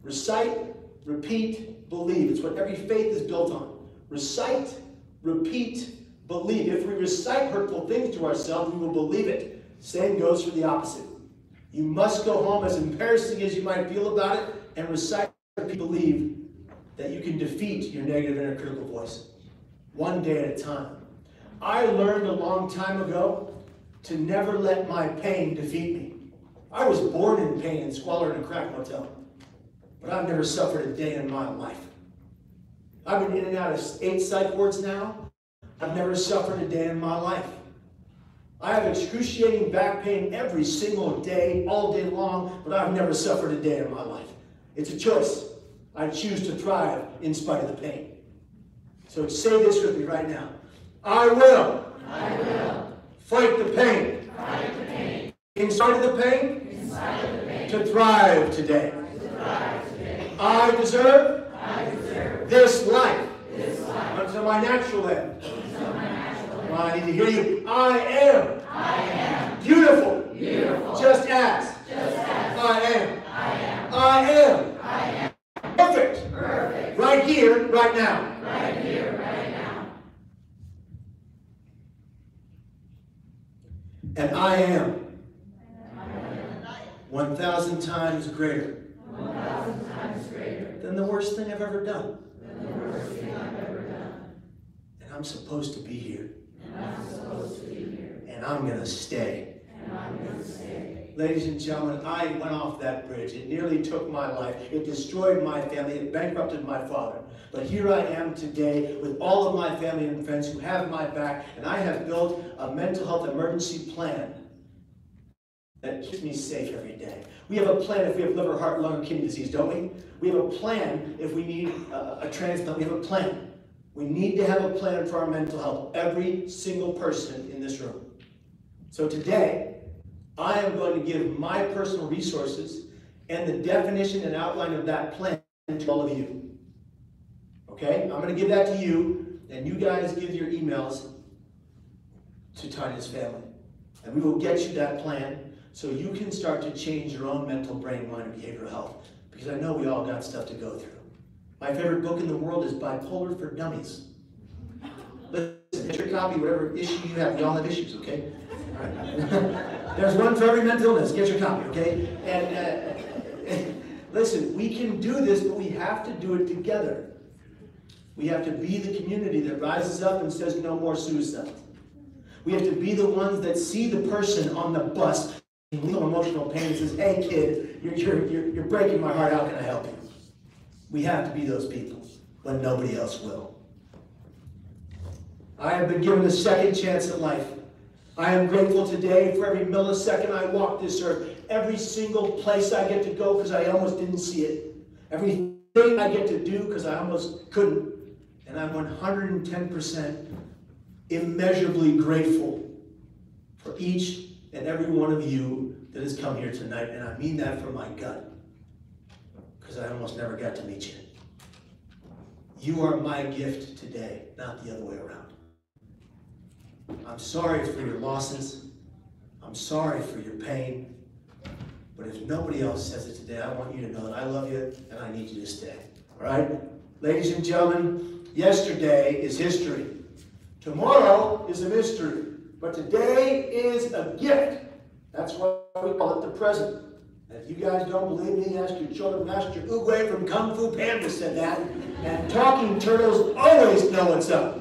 S3: Recite, repeat, believe. It's what every faith is built on. Recite, repeat, believe. If we recite hurtful things to ourselves, we will believe it. Same goes for the opposite. You must go home, as embarrassing as you might feel about it, and recite, repeat, believe that you can defeat your negative inner critical voice. One day at a time. I learned a long time ago to never let my pain defeat me. I was born in pain and squalor in a crack motel, but I've never suffered a day in my life. I've been in and out of 8 psych wards now. I've never suffered a day in my life. I have excruciating back pain every single day, all day long, but I've never suffered a day in my life. It's a choice. I choose to thrive in spite of the pain. So say this with me right now. I will fight the pain.
S4: Fight the pain.
S3: In spite of the pain, to thrive today. I deserve this life until my natural end. Well, I need to hear you. I am beautiful. Just as I am. I am perfect. Right here, right now. And I am 1,000 times greater than the worst thing I've ever done. And I'm supposed to be here. And I'm going to stay. Ladies and gentlemen, I went off that bridge. It nearly took my life. It destroyed my family. It bankrupted my father. But here I am today with all of my family and friends who have my back, and I have built a mental health emergency plan that keeps me safe every day. We have a plan if we have liver, heart, lung, kidney disease, don't we? We have a plan if we need a transplant. We have a plan. We need to have a plan for our mental health. Every single person in this room. So today, I am going to give my personal resources and the definition and outline of that plan to all of you. Okay? I'm going to give that to you, and you guys give your emails to Tonya's family. And we will get you that plan so you can start to change your own mental, brain, mind, and behavioral health. Because I know we all got stuff to go through. My favorite book in the world is Bipolar for Dummies. Listen, get your copy, whatever issue you have. We all have issues, okay? All right. There's one for every mental illness. Get your copy, okay? And Listen, we can do this, but we have to do it together. We have to be the community that rises up and says no more suicide. We have to be the ones that see the person on the bus in real emotional pain and says, hey kid, you're breaking my heart, how can I help you? We have to be those people when nobody else will. I have been given a second chance at life. I am grateful today for every millisecond I walk this earth, every single place I get to go because I almost didn't see it, everything I get to do because I almost couldn't, and I'm 110% immeasurably grateful for each and every one of you that has come here tonight, and I mean that from my gut, because I almost never got to meet you. You are my gift today, not the other way around. I'm sorry for your losses. I'm sorry for your pain. But if nobody else says it today, I want you to know that I love you and I need you to stay. All right? Ladies and gentlemen, yesterday is history. Tomorrow is a mystery. But today is a gift. That's why we call it the present. And if you guys don't believe me, ask your children. Master Oogway from Kung Fu Panda said that. And talking turtles always know what's up.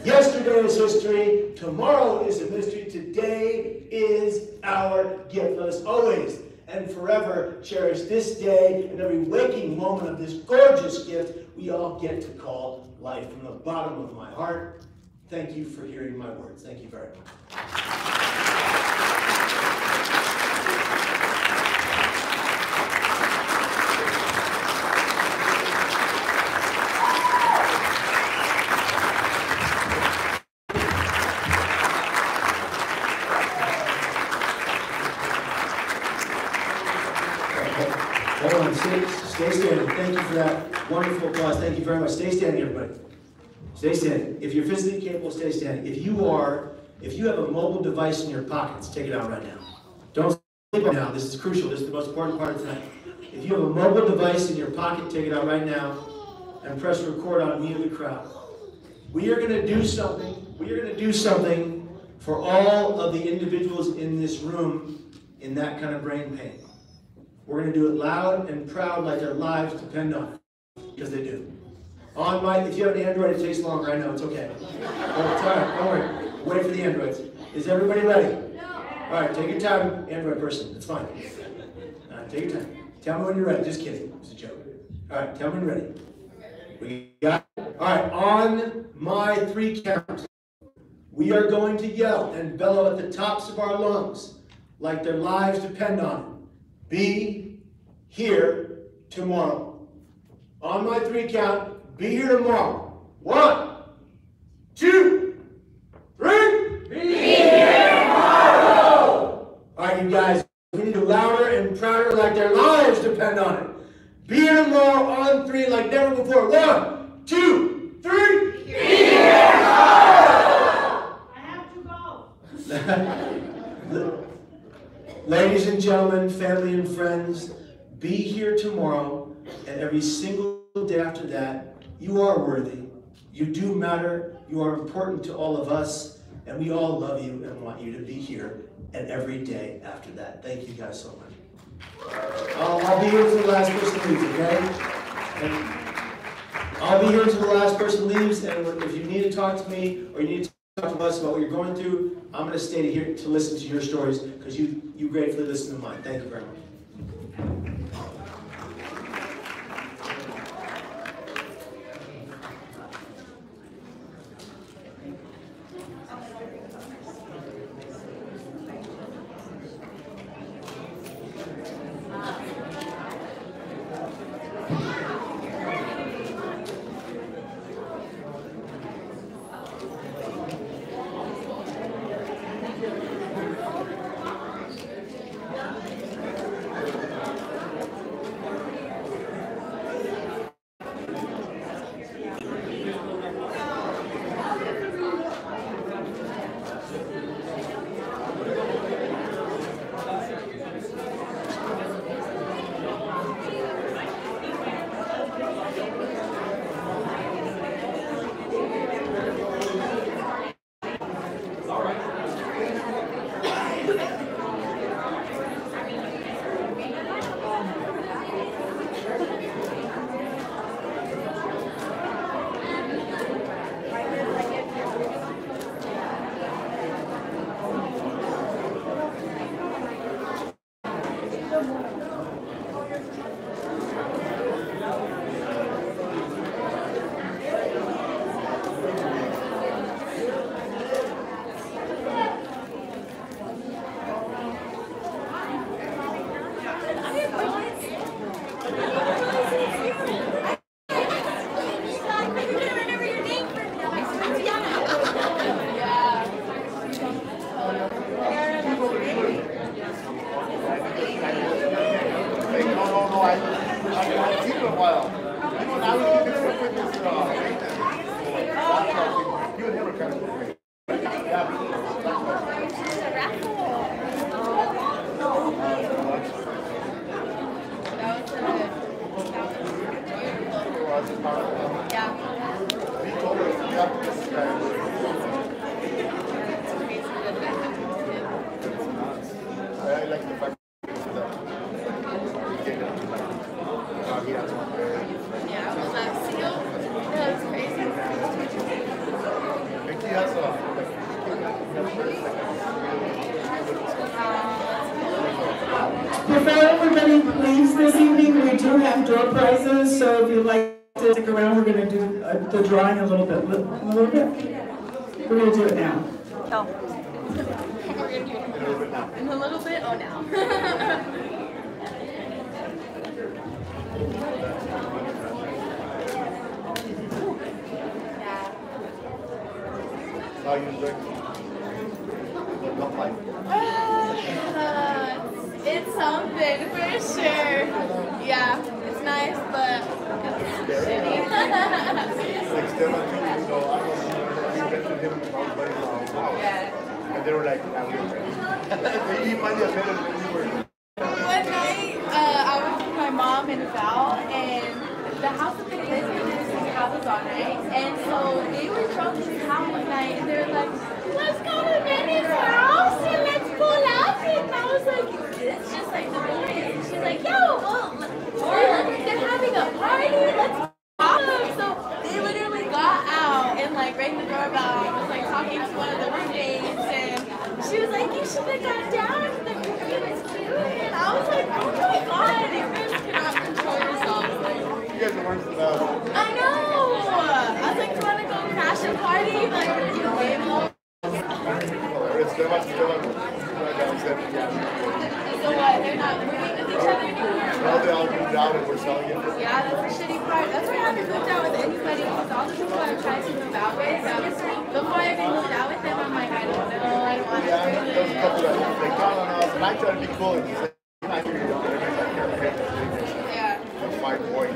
S3: Yesterday is history. Tomorrow is a mystery. Today is our gift. Let us always and forever cherish this day and every waking moment of this gorgeous gift we all get to call life. From the bottom of my heart, thank you for hearing my words. Thank you very much. Stay standing. Thank you for that wonderful applause. Thank you very much. Stay standing, everybody. Stay standing. If you're physically capable, stay standing. If you have a mobile device in your pockets, take it out right now. Don't sleep right now. This is crucial. This is the most important part of tonight. If you have a mobile device in your pocket, take it out right now and press record on me or the crowd. We are going to do something. We are going to do something for all of the individuals in this room in that kind of brain pain. We're going to do it loud and proud like their lives depend on it, because they do. If you have an Android, it takes longer. I know, it's okay. Don't worry. Wait for the Androids. Is everybody ready? No. All right, take your time, Android person. It's fine. All right, take your time. Tell me when you're ready. Just kidding. It's a joke. All right, tell me when you're ready. We got it? All right, on my 3 counts, we are going to yell and bellow at the tops of our lungs like their lives depend on it. Be here tomorrow. On my 3 count, be here tomorrow. 1, 2, 3. Be here tomorrow. All right, you guys, we need to louder and prouder like their lives depend on it. Be here tomorrow on 3 like never before. 1, 2, 3. Be here tomorrow.
S4: I have to go.
S3: Ladies and gentlemen, family and friends, be here tomorrow and every single day after that. You are worthy. You do matter. You are important to all of us, and we all love you and want you to be here and every day after that. Thank you guys so much. I'll be here until the last person leaves, okay? And I'll be here until the last person leaves, and if you need to talk to me or you need to talk to us about what you're going through, I'm going to stay here to listen to your stories because you gratefully listen to mine. Thank you very much.
S5: Yeah.
S6: He told us we have to just I like the fact that he has one there.
S5: Yeah, was that seal? That was crazy.
S6: Mickey has
S4: Before everybody leaves this evening, we do have door prizes, so if you'd like to stick around, we're going to do the drawing a little bit. We're going to do it now.
S5: Oh. We're going to do it in a little bit? Oh, now.
S6: how you drink. Don't like.
S5: It's something for sure. Yeah, it's nice, but it's shitty.
S6: Like Stella too, you know, I mentioned him and our buddy
S5: Yeah.
S6: and they were like, "Nah, we were ready." They might have been when we were.
S5: One night, I was with my mom and Val, and the house that they lived in is this house all night, and so they were drunk to town one night, and they were like, "Let's go to Benny's house and let's pull out." And I was like, "It's just like the boys." She's like, "Yo, well, they're having a party. Let's go." So they literally got out and like rang the doorbell. I was like talking to one of the roommates, and she was like, "You should have got down. The perfume is cute." And I was like, "Oh my god, you guys cannot control yourselves." Like,
S6: You guys are worse than us.
S5: I know. I was like, "Do you want to go crash a party?" Like, you know, way more.
S6: It's still much still
S5: So what? They're not moving with each other anymore?
S6: now they all moved out and we're selling it.
S5: Yeah, that's the shitty part. That's why I haven't moved out with anybody, because all the people I've tried to move out with, before I even moved out with them, I'm like, I don't know, I don't want to
S6: Yeah,
S5: do
S6: there was a couple
S5: it.
S6: that they count on us, and I try to be cool and just say, I hear you don't get
S5: Yeah.
S6: That's my point.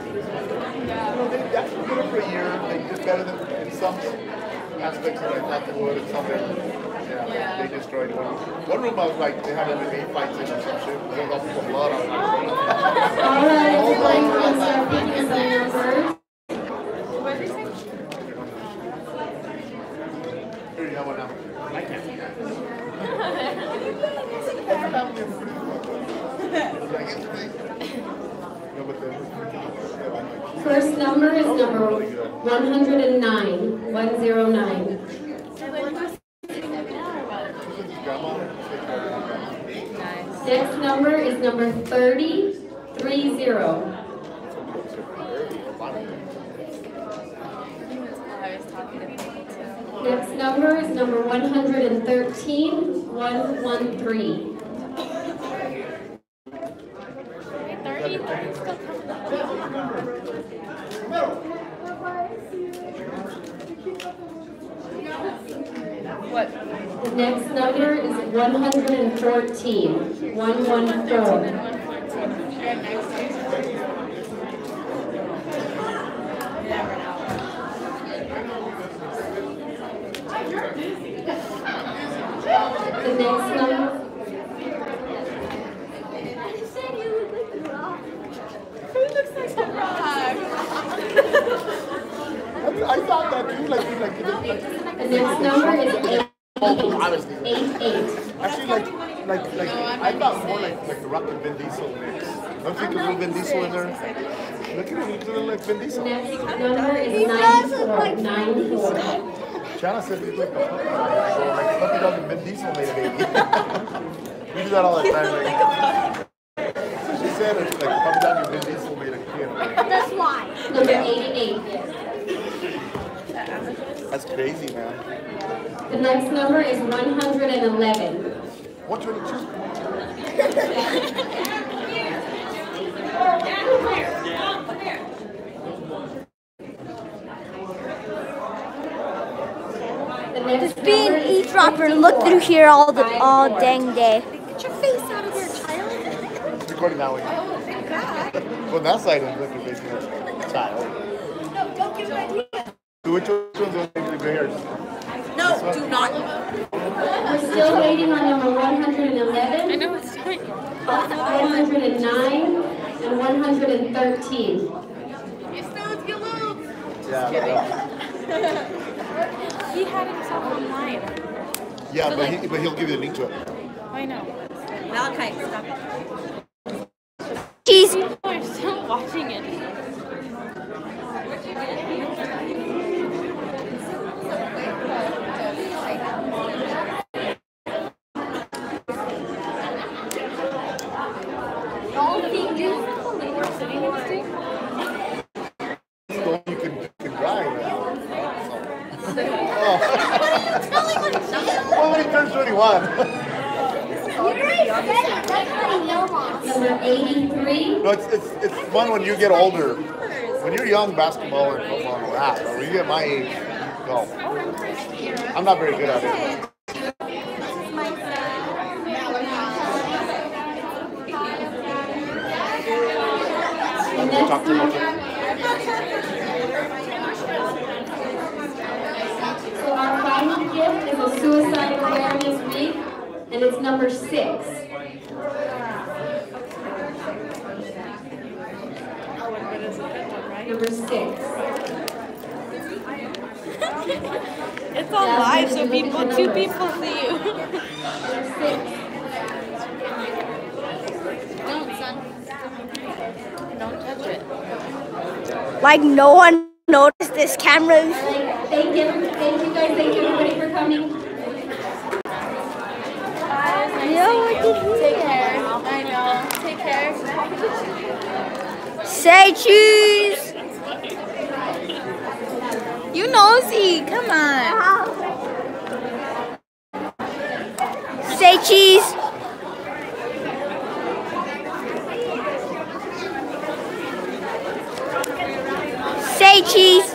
S5: Yeah.
S6: They actually did it for a year. They did better than in some aspects than I thought they would, and some they destroyed one. One room I was like, they had MMA fights in or some shit. There was all blood on it.
S7: All right, if you'd like to start picking some numbers.
S5: What did you say?
S6: Here you have one now. I can't.
S7: First number is number 109, 109. Next number is number 30, 30. Next number is number 113, 113.
S5: What?
S7: The next number is 114, 114. The next number.
S5: Who looks like a rock?
S6: I thought that too, like
S7: The next number is 8.
S6: honestly.
S7: 8.
S6: Like I thought more like the Rock and Vin Diesel mix. Don't think a little Vin Diesel in there. Look at him, he's doing like Vin Diesel.
S7: Next number is 94. 94.
S6: Chana said he's like a puppy dog. So like puppy dog and Vin Diesel made a baby. We do that all the time. Like, so she said it's like puppy dog and Vin Diesel made a kid.
S7: That's why. Number 88.
S6: That's crazy, man.
S7: The next number is 111.
S6: 122.
S7: Just
S8: be an eavesdropper and look through here all dang day.
S5: Get your face out of there, child.
S6: It's recording now.
S5: Oh, thank God.
S6: Well, that side is looking basically child.
S5: No, don't give an idea.
S6: Which one's the gray hairs?
S5: No, do not.
S7: We're still waiting on number 111.
S5: I know it's right.
S7: 109 and 113.
S5: You snooze, you lose.
S6: Yeah,
S5: He had himself online.
S6: yeah, but he'll give you the link to it.
S5: I know. Malachi, stop it.
S8: Cheese.
S5: People are still watching it.
S6: So you can drive now. Well, when he turns 21.
S7: Number 83.
S6: No, it's fun when you get older. When you're young, basketball and football and all that. But when you get my age, golf. I'm not very good at it. Talk too much.
S7: So our final gift is a suicide awareness week, and it's number 6. Number 6.
S5: It's on live, so two people see you.
S7: Number 6.
S5: Don't, son. Don't touch it.
S8: Like no one noticed this cameras.
S7: Thank you guys, thank you everybody for coming.
S5: Take care. I know. Take care.
S8: Say cheese. You nosy. Come on. Say cheese. Say cheese.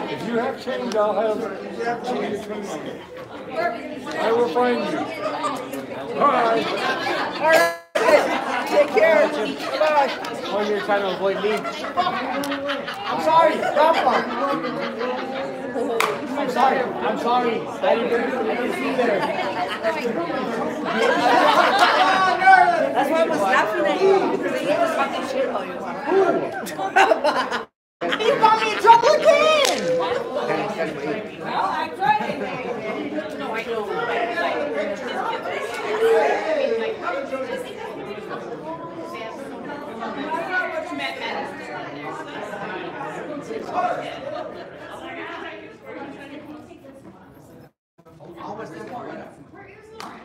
S9: If you have change, I'll have change. I will find you. All right.
S10: All right. Take care. Bye-bye.
S11: Oh, you're trying to avoid me.
S10: I'm sorry. Grandpa.
S11: I'm sorry. I'm sorry. I didn't see there.
S10: That's why I was laughing at you. Because he was talking shit about you. You got me in trouble again! Well, I tried. No, I know.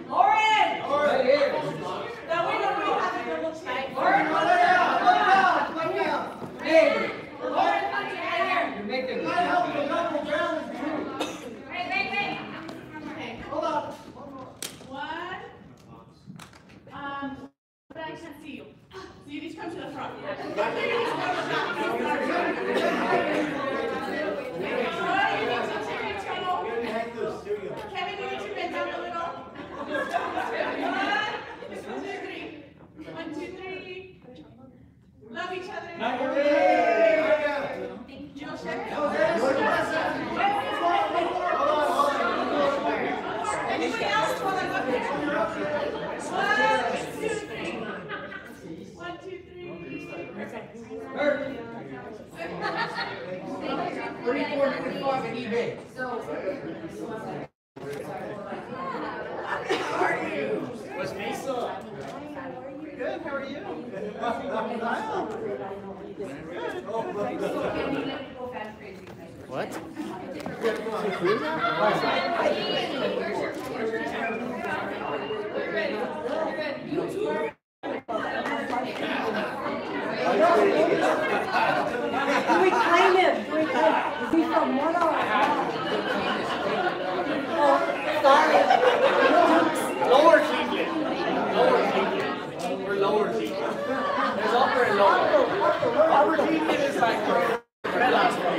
S10: Lauren! Right here. Now we know we have a double check. Lauren, look out! Hey! Lauren, right here. You're making it. I help you double challenge too. Wait. Okay. Hold on. One. But I can't see you. So you need to come to the front. Kevin, you need to bend down a little. 1, 2, 3. 1, 2, 3. Love each other. Jill, share. Anybody else while I look here? 1, 2, 3. 1, 2, 3. 34.5 in eBay.
S11: How are you? What's Mesa? Good. How are you? What?
S10: We claim him. Is he from what? Oh, sorry.
S11: Lower Cleveland. We're lower Cleveland. There's upper and lower. Upper Cleveland is like Bella's from.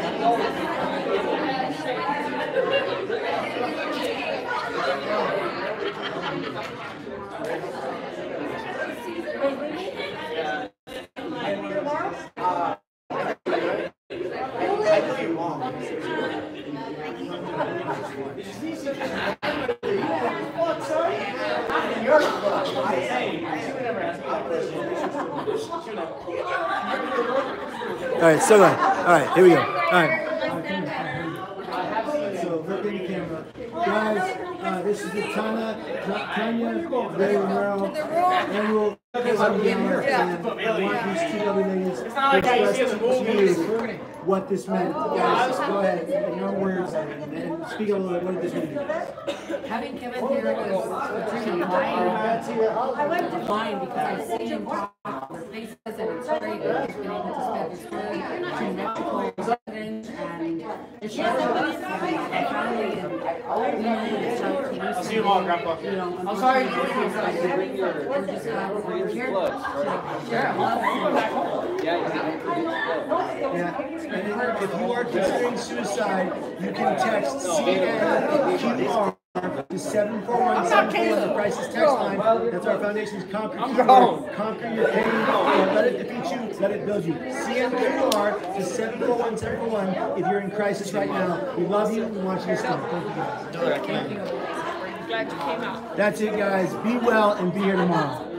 S1: All right, so good. All right, here we go. All right.
S3: So, look in the camera. Guys, this is the Tonya Raye Romero annual dinner, and I want these two lovely ladies to express to you what this meant. Guys, go ahead, in your own words, and speak a little bit. What did this mean to you?
S12: Having Kevin here was truly mine because I've seen him talk their faces and it's very good. He's been able to spread this word to Mexico residents and it's just my family and we know that it's like
S11: I'll see you tomorrow, Grandpa.
S12: I'm sorry. We're just glad we're here.
S3: And if you are considering suicide, you can text CNQR to 741-741, the crisis text line. That's our foundation's Conquer Your Pain. Don't let it defeat you, let it build you. CNQR to 741-741 if you're in crisis right now. We love you. We want you to stop. Thank you guys.
S11: Glad you came out.
S3: That's it, guys. Be well and be here tomorrow.